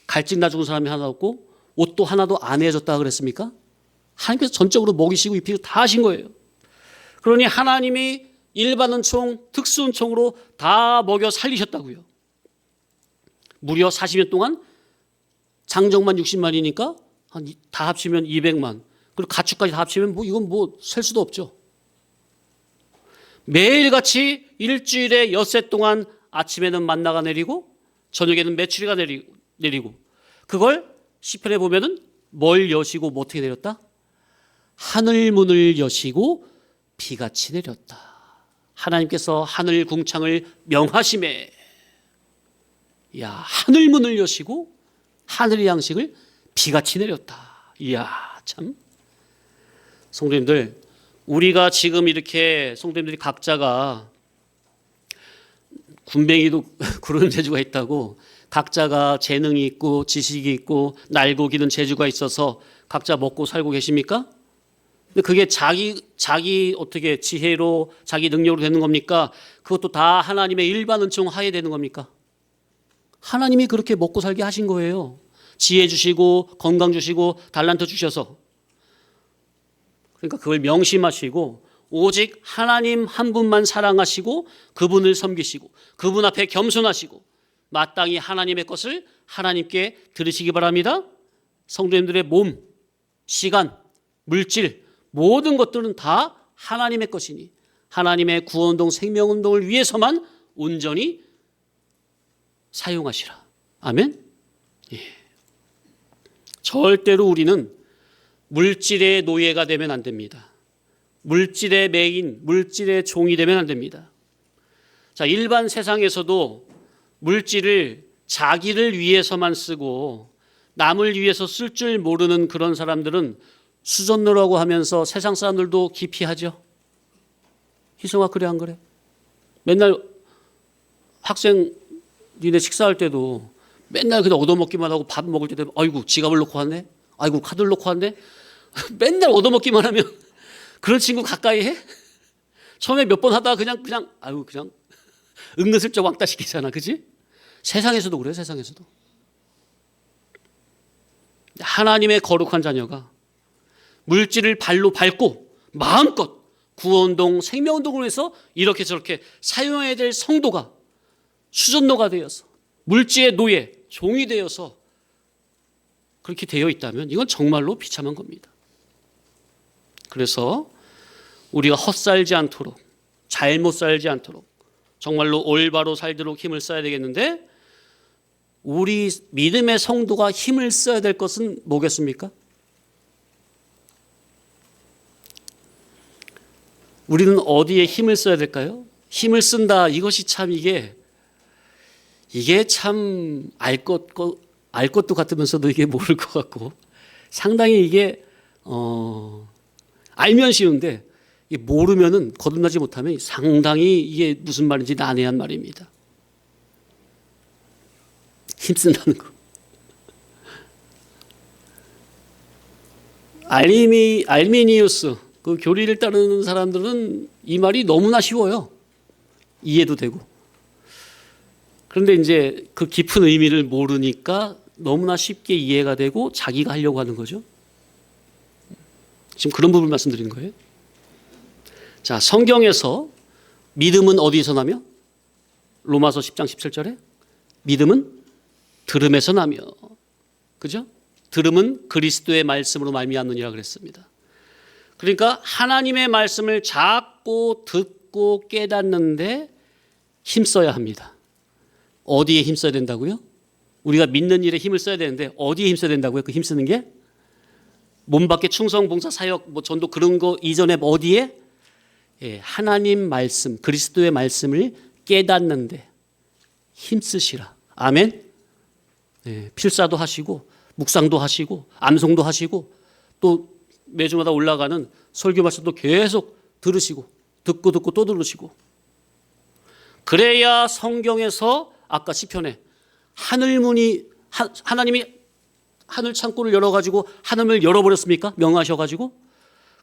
갈증 나 죽은 사람이 하나도 없고 옷도 하나도 안 해줬다 그랬습니까? 하나님께서 전적으로 먹이시고 입히고 다 하신 거예요. 그러니 하나님이 일반 은총, 특수 은총으로 다 먹여 살리셨다고요. 무려 40년 동안 장정만 60만이니까 다 합치면 200만. 그리고 가축까지 다 합치면 이건 셀 수도 없죠. 매일같이 일주일에 엿새 동안 아침에는 만나가 내리고 저녁에는 메추리가 내리고 그걸 시편에 보면은 뭘 여시고 어떻게 내렸다? 하늘 문을 여시고 비같이 내렸다. 하나님께서 하늘 궁창을 명하심에 야, 하늘 문을 여시고 하늘의 양식을 비같이 내렸다. 이야, 참. 성도님들, 우리가 지금 이렇게 성도님들이 각자가 군뱅이도 구르는 재주가 있다고 각자가 재능이 있고 지식이 있고 날고 기는 재주가 있어서 각자 먹고 살고 계십니까? 근데 그게 자기 어떻게 지혜로 자기 능력으로 되는 겁니까? 그것도 다 하나님의 일반 은총 하에 되는 겁니까? 하나님이 그렇게 먹고 살게 하신 거예요. 지혜 주시고 건강 주시고 달란트 주셔서. 그러니까 그걸 명심하시고 오직 하나님 한 분만 사랑하시고 그분을 섬기시고 그분 앞에 겸손하시고 마땅히 하나님의 것을 하나님께 드리시기 바랍니다. 성도님들의 몸, 시간, 물질 모든 것들은 다 하나님의 것이니 하나님의 구원운동 생명운동을 위해서만 온전히 사용하시라. 아멘. 예. 절대로 우리는 물질의 노예가 되면 안 됩니다. 물질의 매인, 물질의 종이 되면 안 됩니다. 자, 일반 세상에서도 물질을 자기를 위해서만 쓰고 남을 위해서 쓸 줄 모르는 그런 사람들은 수전노라고 하면서 세상 사람들도 기피하죠. 희성아, 그래 안 그래? 맨날 학생 니네 식사할 때도 맨날 그냥 얻어먹기만 하고 밥 먹을 때도 아이고 지갑을 놓고 왔네, 아이고 카드를 놓고 왔네. 맨날 얻어먹기만 하면 그런 친구 가까이 해? 처음에 몇 번 하다가 그냥 아이고 그냥 은근슬쩍 왕따 시키잖아, 그지? 세상에서도 그래요, 세상에서도. 하나님의 거룩한 자녀가 물질을 발로 밟고 마음껏 구원운동, 생명운동을 해서 이렇게 저렇게 사용해야 될 성도가 수전노가 되어서 물질의 노예, 종이 되어서 그렇게 되어 있다면 이건 정말로 비참한 겁니다. 그래서 우리가 헛살지 않도록, 잘못 살지 않도록 정말로 올바로 살도록 힘을 써야 되겠는데, 우리 믿음의 성도가 힘을 써야 될 것은 뭐겠습니까? 우리는 어디에 힘을 써야 될까요? 힘을 쓴다, 이것이 참 이게 참 알 것도 같으면서도 이게 모를 것 같고, 상당히 이게 알면 쉬운데 모르면은 거듭나지 못하면 상당히 이게 무슨 말인지 난해한 말입니다. 힘쓴다는 거. 알미니우스 그 교리를 따르는 사람들은 이 말이 너무나 쉬워요. 이해도 되고. 그런데 이제 그 깊은 의미를 모르니까 너무나 쉽게 이해가 되고 자기가 하려고 하는 거죠. 지금 그런 부분 말씀드리는 거예요. 자, 성경에서 믿음은 어디서 나며? 로마서 10장 17절에 믿음은 들음에서 나며, 그죠? 들음은 그리스도의 말씀으로 말미암느니라 그랬습니다. 그러니까 하나님의 말씀을 자꾸 듣고 깨닫는데 힘써야 합니다. 어디에 힘써야 된다고요? 우리가 믿는 일에 힘을 써야 되는데 어디에 힘써야 된다고요? 그 힘쓰는 게? 몸 밖에 충성, 봉사, 사역, 전도 그런 거 이전에 어디에? 예, 하나님 말씀, 그리스도의 말씀을 깨닫는데 힘쓰시라. 아멘. 예, 필사도 하시고 묵상도 하시고 암송도 하시고 또 매주마다 올라가는 설교 말씀도 계속 들으시고 듣고 또 들으시고, 그래야 성경에서 아까 시편에 하늘문이 하나님이 하늘 창고를 열어가지고 하늘을 열어버렸습니까? 명하셔가지고.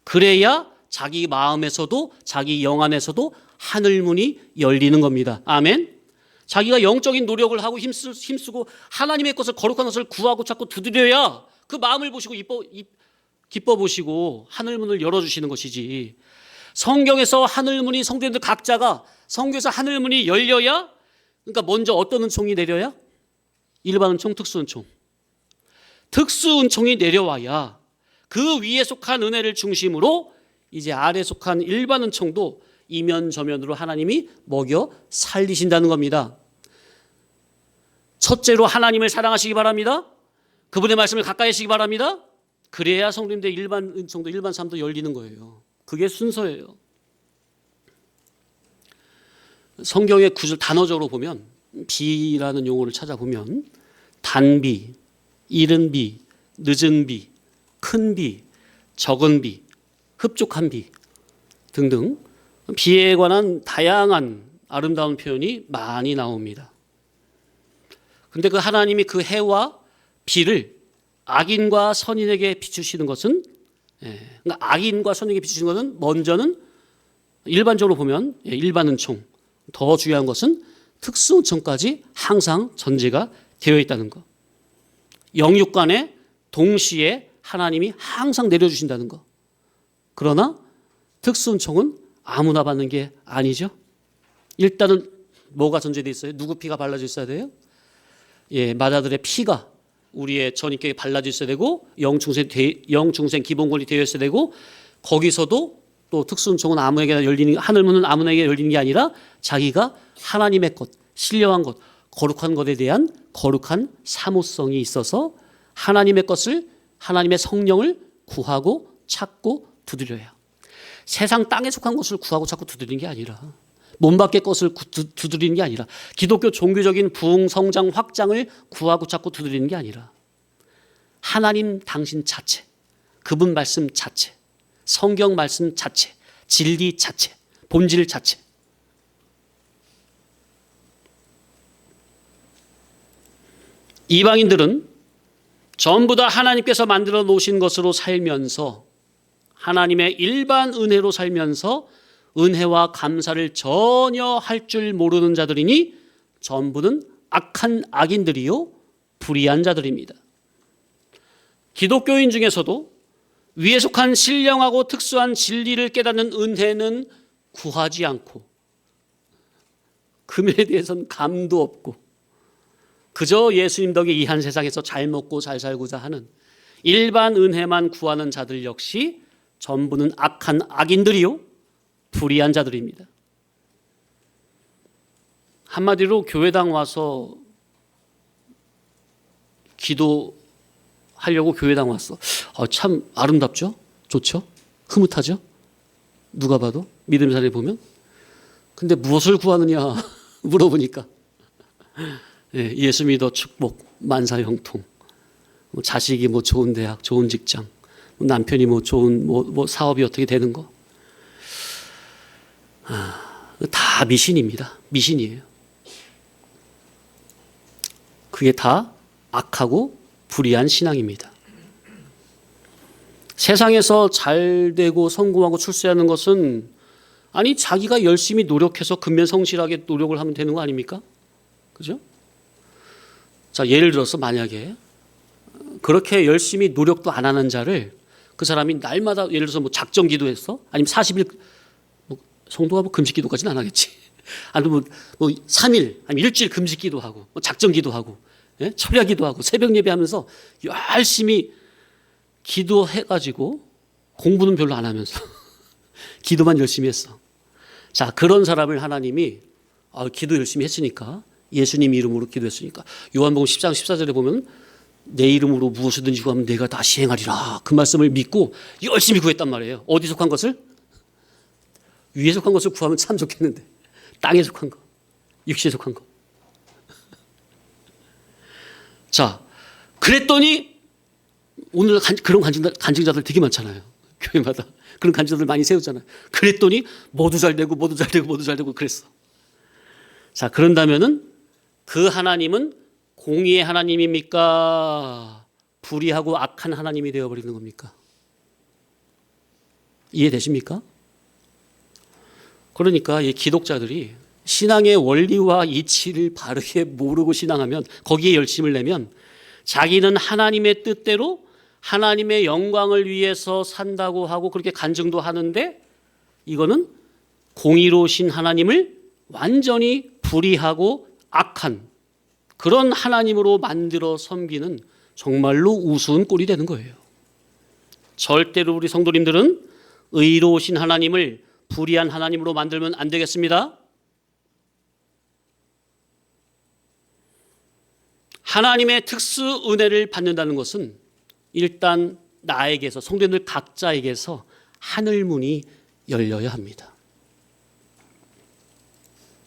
그래야 자기 마음에서도 자기 영 안에서도 하늘문이 열리는 겁니다. 아멘. 자기가 영적인 노력을 하고 힘쓰고 하나님의 것을, 거룩한 것을 구하고 자꾸 두드려야 그 마음을 보시고 기뻐 보시고 하늘문을 열어주시는 것이지. 성경에서 하늘문이, 성도님들 각자가 성경에서 하늘문이 열려야, 그러니까 먼저 어떤 은총이 내려야? 일반 은총, 특수 은총. 특수 은총이 내려와야 그 위에 속한 은혜를 중심으로 이제 아래 속한 일반 은총도 이면 저면으로 하나님이 먹여 살리신다는 겁니다. 첫째로 하나님을 사랑하시기 바랍니다. 그분의 말씀을 가까이 하시기 바랍니다. 그래야 성도님들 일반 은총도 일반 삶도 열리는 거예요. 그게 순서예요. 성경의 구절 단어적으로 보면 비라는 용어를 찾아보면 단비, 이른 비, 늦은 비, 큰 비, 적은 비, 흡족한 비 등등 비에 관한 다양한 아름다운 표현이 많이 나옵니다. 그런데 그 하나님이 그 해와 비를 악인과 선인에게 비추시는 것은, 그러니까 악인과 선인에게 비추시는 것은 먼저는 일반적으로 보면 일반 은총, 더 중요한 것은 특수 은총까지 항상 전제가 되어 있다는 것. 영육간에 동시에 하나님이 항상 내려주신다는 것. 그러나 특수은총은 아무나 받는 게 아니죠. 일단은 뭐가 전제되어 있어요? 누구 피가 발라져 있어야 돼요? 예, 마다들의 피가 우리의 전인격에 발라져 있어야 되고 영중생 기본 권리 되어 있어야 되고, 거기서도 또 특수은총은 아무에게나 열리는, 하늘문은 아무에게 열리는 게 아니라 자기가 하나님의 것, 신령한 것, 거룩한 것에 대한 거룩한 사모성이 있어서 하나님의 것을, 하나님의 성령을 구하고 찾고 두드려야. 세상 땅에 속한 것을 구하고 찾고 두드리는 게 아니라, 몸 밖의 것을 두드리는 게 아니라, 기독교 종교적인 부흥 성장 확장을 구하고 찾고 두드리는 게 아니라, 하나님 당신 자체, 그분 말씀 자체, 성경 말씀 자체, 진리 자체, 본질 자체. 이방인들은 전부 다 하나님께서 만들어 놓으신 것으로 살면서, 하나님의 일반 은혜로 살면서 은혜와 감사를 전혀 할 줄 모르는 자들이니 전부는 악한 악인들이요 불의한 자들입니다. 기독교인 중에서도 위에 속한 신령하고 특수한 진리를 깨닫는 은혜는 구하지 않고, 금에 대해서는 감도 없고, 그저 예수님 덕에 이 한 세상에서 잘 먹고 잘 살고자 하는 일반 은혜만 구하는 자들 역시 전부는 악한 악인들이요 불의한 자들입니다. 한마디로 교회당 와서 기도하려고 교회당 왔어. 참 아름답죠? 좋죠? 흐뭇하죠? 누가 봐도 믿음의 사람이 보면. 근데 무엇을 구하느냐 물어보니까 예수 믿어 축복, 만사 형통, 자식이 뭐 좋은 대학, 좋은 직장, 남편이 뭐 좋은 뭐 사업이 어떻게 되는 거. 다 미신입니다. 미신이에요. 그게 다 악하고 불의한 신앙입니다. 세상에서 잘 되고 성공하고 출세하는 것은, 아니 자기가 열심히 노력해서 근면성실하게 노력을 하면 되는 거 아닙니까? 그죠? 자, 예를 들어서 만약에 그렇게 열심히 노력도 안 하는 자를, 그 사람이 날마다 예를 들어서 뭐 작정 기도했어? 아니면 40일, 성도가 뭐 금식 기도까지는 안 하겠지. 아니면 뭐 3일, 아니면 일주일 금식 기도하고, 뭐 작정 기도하고, 예? 철야 기도하고, 새벽 예배하면서 열심히 기도해가지고 공부는 별로 안 하면서 기도만 열심히 했어. 자, 그런 사람을 하나님이 기도 열심히 했으니까, 예수님 이름으로 기도했으니까, 요한복음 10장 14절에 보면 내 이름으로 무엇이든지 구하면 내가 다 시행하리라, 그 말씀을 믿고 열심히 구했단 말이에요. 어디 속한 것을? 위에 속한 것을 구하면 참 좋겠는데, 땅에 속한 거, 육시에 속한 거. 자, 그랬더니 오늘 그런 간증자들 되게 많잖아요. 교회마다 그런 간증자들 많이 세우잖아요. 그랬더니 모두 잘 되고 모두 잘 되고 모두 잘 되고 그랬어. 자, 그런다면은 그 하나님은 공의의 하나님입니까? 불의하고 악한 하나님이 되어버리는 겁니까? 이해되십니까? 그러니까 이 기독자들이 신앙의 원리와 이치를 바르게 모르고 신앙하면, 거기에 열심을 내면 자기는 하나님의 뜻대로 하나님의 영광을 위해서 산다고 하고 그렇게 간증도 하는데, 이거는 공의로우신 하나님을 완전히 불의하고 악한 그런 하나님으로 만들어 섬기는 정말로 우스운 꼴이 되는 거예요. 절대로 우리 성도님들은 의로우신 하나님을 불의한 하나님으로 만들면 안 되겠습니다. 하나님의 특수 은혜를 받는다는 것은 일단 나에게서, 성도님들 각자에게서 하늘문이 열려야 합니다.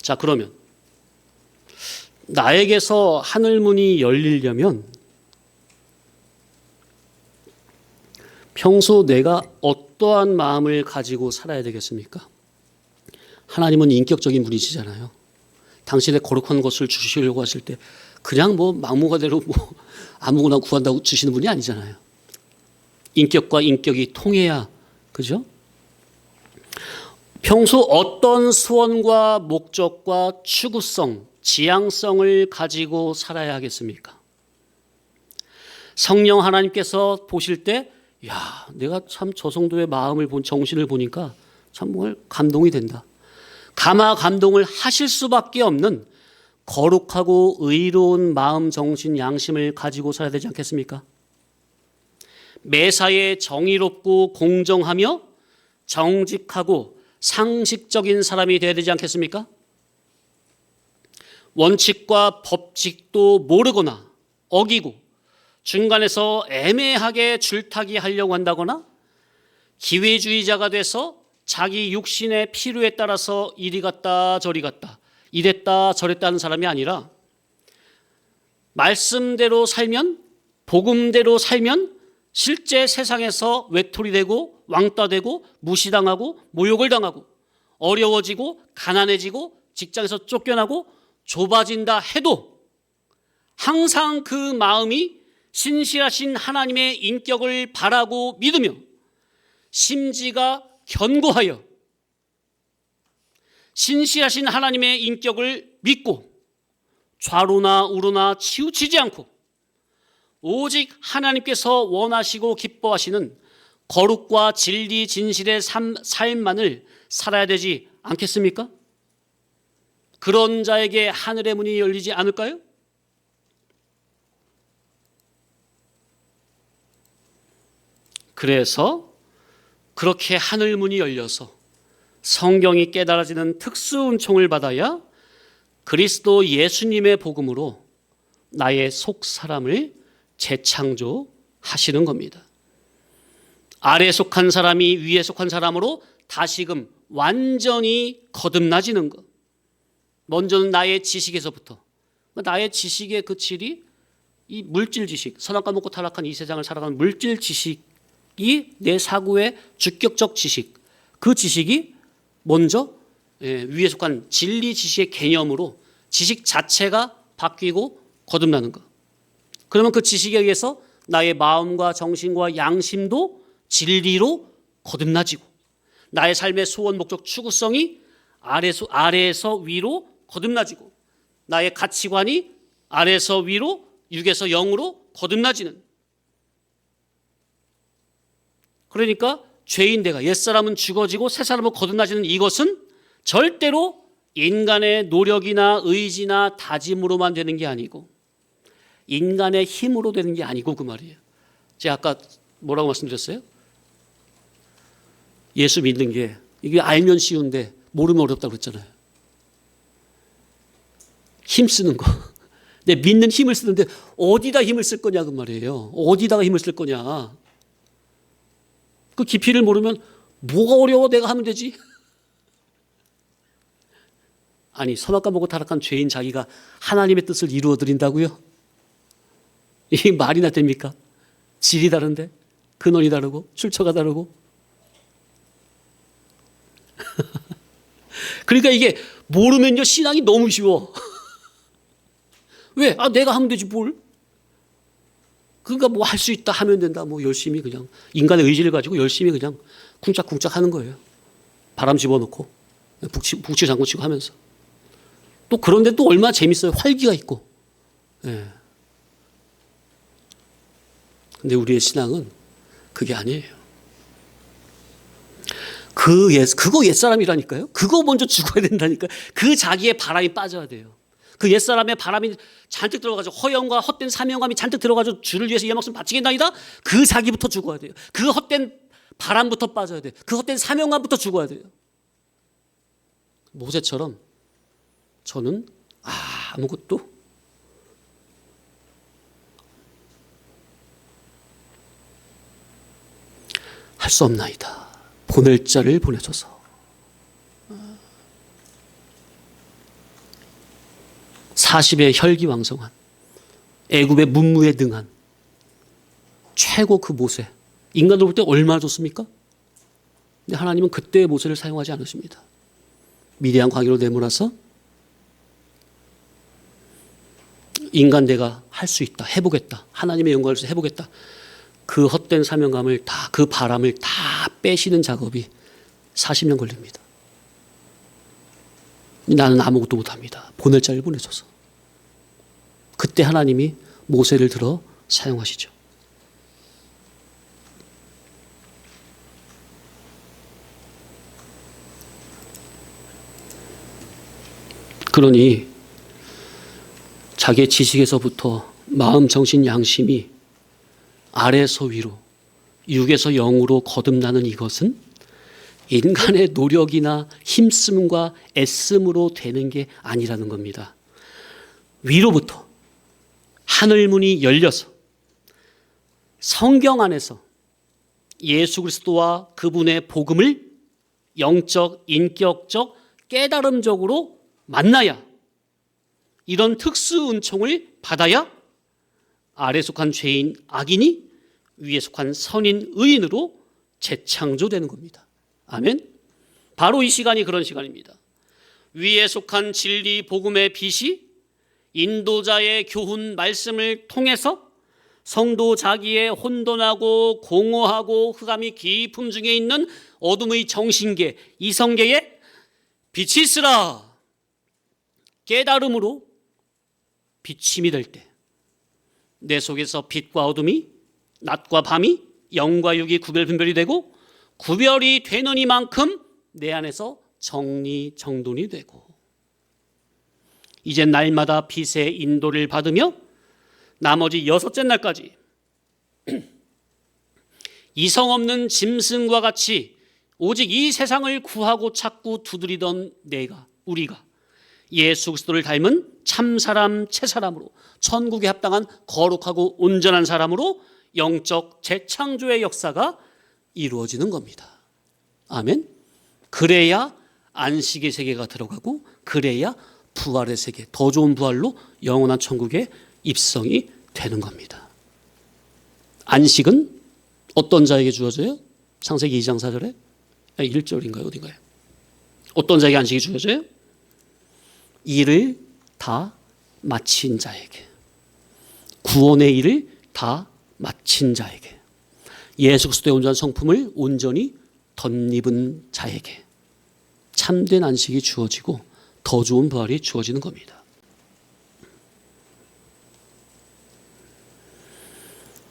자, 그러면 나에게서 하늘문이 열리려면 평소 내가 어떠한 마음을 가지고 살아야 되겠습니까? 하나님은 인격적인 분이시잖아요. 당신의 거룩한 것을 주시려고 하실 때 그냥 뭐 막무가내로 뭐 아무거나 구한다고 주시는 분이 아니잖아요. 인격과 인격이 통해야, 그죠? 평소 어떤 소원과 목적과 추구성, 지향성을 가지고 살아야 하겠습니까? 성령 하나님께서 보실 때, 야, 내가 참 저 성도의 마음을 정신을 보니까 정말 감동이 된다. 가마 감동을 하실 수밖에 없는 거룩하고 의로운 마음, 정신, 양심을 가지고 살아야 되지 않겠습니까? 매사에 정의롭고 공정하며 정직하고 상식적인 사람이 되어야 되지 않겠습니까? 원칙과 법칙도 모르거나 어기고 중간에서 애매하게 줄타기 하려고 한다거나 기회주의자가 돼서 자기 육신의 필요에 따라서 이리 갔다 저리 갔다 이랬다 저랬다 하는 사람이 아니라 말씀대로 살면, 복음대로 살면 실제 세상에서 외톨이 되고 왕따 되고 무시당하고 모욕을 당하고 어려워지고 가난해지고 직장에서 쫓겨나고 좁아진다 해도 항상 그 마음이 신실하신 하나님의 인격을 바라고 믿으며 심지가 견고하여 신실하신 하나님의 인격을 믿고 좌로나 우로나 치우치지 않고 오직 하나님께서 원하시고 기뻐하시는 거룩과 진리 진실의 삶만을 살아야 되지 않겠습니까? 그런 자에게 하늘의 문이 열리지 않을까요? 그래서 그렇게 하늘 문이 열려서 성경이 깨달아지는 특수 은총을 받아야 그리스도 예수님의 복음으로 나의 속 사람을 재창조하시는 겁니다. 아래에 속한 사람이 위에 속한 사람으로 다시금 완전히 거듭나지는 것. 먼저는 나의 지식에서부터. 나의 지식의 그 질이 이 물질 지식, 선악과 먹고 타락한 이 세상을 살아가는 물질 지식이 내 사고의 주격적 지식, 그 지식이 먼저 위에 속한 진리 지식의 개념으로 지식 자체가 바뀌고 거듭나는 것. 그러면 그 지식에 의해서 나의 마음과 정신과 양심도 진리로 거듭나지고 나의 삶의 소원, 목적, 추구성이 아래에서 위로 거듭나지고 나의 가치관이 아래에서 위로, 육에서 영으로 거듭나지는. 그러니까 죄인 내가 옛사람은 죽어지고 새사람은 거듭나지는 이것은 절대로 인간의 노력이나 의지나 다짐으로만 되는 게 아니고 인간의 힘으로 되는 게 아니고 그 말이에요. 제가 아까 뭐라고 말씀드렸어요? 예수 믿는 게 이게 알면 쉬운데 모르면 어렵다고 그랬잖아요. 힘 쓰는 거. 내 믿는 힘을 쓰는데 어디다 힘을 쓸 거냐 그 말이에요. 어디다가 힘을 쓸 거냐. 그 깊이를 모르면 뭐가 어려워 내가 하면 되지. 아니 선악과 먹고 타락한 죄인 자기가 하나님의 뜻을 이루어 드린다고요? 이게 말이나 됩니까? 질이 다른데 근원이 다르고 출처가 다르고. 그러니까 이게 모르면요 신앙이 너무 쉬워. 왜? 내가 하면 되지 뭘. 그러니까 뭐 할 수 있다 하면 된다. 뭐 열심히 그냥 인간의 의지를 가지고 열심히 그냥 쿵짝쿵짝 하는 거예요. 바람 집어넣고 북치 장구치고 하면서. 또 그런데 또 얼마나 재밌어요. 활기가 있고. 예. 근데 우리의 신앙은 그게 아니에요. 그거 옛사람이라니까요. 그거 먼저 죽어야 된다니까. 그 자기의 바람이 빠져야 돼요. 그 옛사람의 바람이 잔뜩 들어가지고 허영과 헛된 사명감이 잔뜩 들어가지고 주를 위해서 이 목숨 바치겠나이다. 그 자기부터 죽어야 돼요. 그 헛된 바람부터 빠져야 돼요. 그 헛된 사명감부터 죽어야 돼요. 모세처럼 저는 아무것도 할 수 없나이다. 보낼 자를 보내줘서. 40의 혈기왕성한 애굽의 문무에 능한 최고 그 모세. 인간으로 볼 때 얼마나 좋습니까? 근데 하나님은 그때의 모세를 사용하지 않으십니다. 미디안 광야로 내몰아서 인간 내가 할 수 있다. 해보겠다. 하나님의 영광을 위해서 해보겠다. 그 헛된 사명감을 다, 그 바람을 다 빼시는 작업이 40년 걸립니다. 나는 아무것도 못합니다. 보낼 자를 보내줘서. 그때 하나님이 모세를 들어 사용하시죠. 그러니 자기의 지식에서부터 마음, 정신, 양심이 아래에서 위로, 육에서 영으로 거듭나는 이것은 인간의 노력이나 힘씀과 애씀으로 되는 게 아니라는 겁니다. 위로부터 하늘문이 열려서 성경 안에서 예수 그리스도와 그분의 복음을 영적, 인격적, 깨달음적으로 만나야, 이런 특수 은총을 받아야 아래 속한 죄인 악인이 위에 속한 선인 의인으로 재창조되는 겁니다. 아멘. 바로 이 시간이 그런 시간입니다. 위에 속한 진리 복음의 빛이 인도자의 교훈 말씀을 통해서 성도 자기의 혼돈하고 공허하고 흑암이 깊음 중에 있는 어둠의 정신계, 이성계에 빛이 있으라 깨달음으로 비침이 될 때 내 속에서 빛과 어둠이, 낮과 밤이, 영과 육이 구별분별이 되고 구별이 되는 이만큼 내 안에서 정리정돈이 되고, 이제 날마다 빛의 인도를 받으며 나머지 6째 날까지 이성 없는 짐승과 같이 오직 이 세상을 구하고 찾고 두드리던 우리가 예수 그리스도를 닮은 참사람, 채사람으로 천국에 합당한 거룩하고 온전한 사람으로 영적 재창조의 역사가 이루어지는 겁니다. 아멘. 그래야 안식의 세계가 들어가고, 그래야 부활의 세계, 더 좋은 부활로 영원한 천국에 입성이 되는 겁니다. 안식은 어떤 자에게 주어져요? 창세기 2장 4절에 1절인가요? 어딘가요? 어떤 자에게 안식이 주어져요? 일을 다 마친 자에게, 구원의 일을 다 마친 자에게, 예수 그리스도의 온전한 성품을 온전히 덧입은 자에게 참된 안식이 주어지고 더 좋은 부활이 주어지는 겁니다.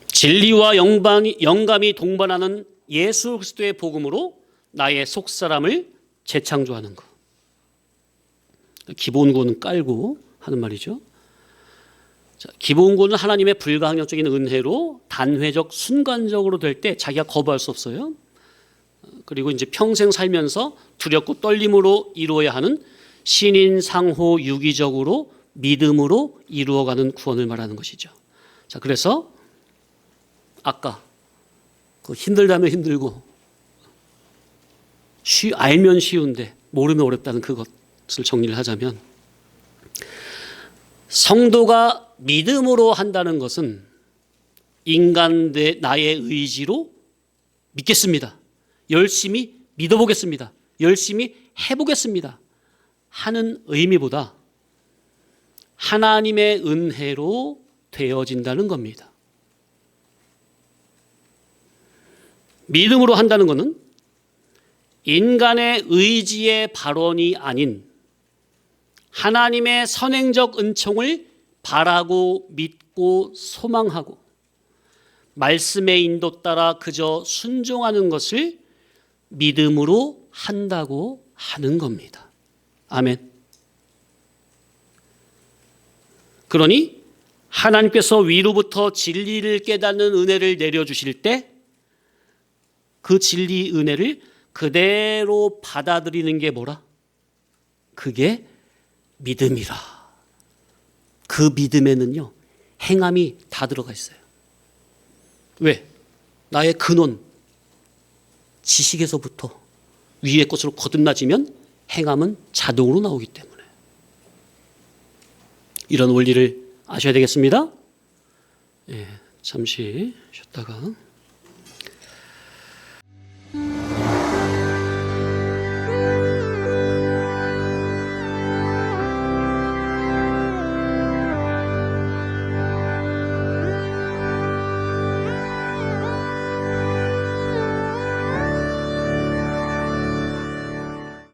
진리와 영감이 동반하는 예수 그리스도의 복음으로 나의 속사람을 재창조하는 것. 기본구는 깔고 하는 말이죠. 자, 기본구는 하나님의 불가항력적인 은혜로 단회적 순간적으로 될 때 자기가 거부할 수 없어요. 그리고 이제 평생 살면서 두렵고 떨림으로 이루어야 하는 신인 상호 유기적으로 믿음으로 이루어가는 구원을 말하는 것이죠. 자, 그래서 아까 그 힘들다면 힘들고 알면 쉬운데 모르면 어렵다는 그것을 정리를 하자면, 성도가 믿음으로 한다는 것은 인간 나의 의지로 믿겠습니다, 열심히 믿어보겠습니다, 열심히 해보겠습니다 하는 의미보다 하나님의 은혜로 되어진다는 겁니다. 믿음으로 한다는 것은 인간의 의지의 발언이 아닌 하나님의 선행적 은총을 바라고 믿고 소망하고 말씀의 인도 따라 그저 순종하는 것을 믿음으로 한다고 하는 겁니다. 아멘. 그러니 하나님께서 위로부터 진리를 깨닫는 은혜를 내려주실 때 그 진리 은혜를 그대로 받아들이는 게 뭐라? 그게 믿음이라. 그 믿음에는요, 행함이 다 들어가 있어요. 왜? 나의 근원, 지식에서부터 위의 것으로 거듭나지면 행함은 자동으로 나오기 때문에. 이런 원리를 아셔야 되겠습니다. 예, 잠시 쉬었다가.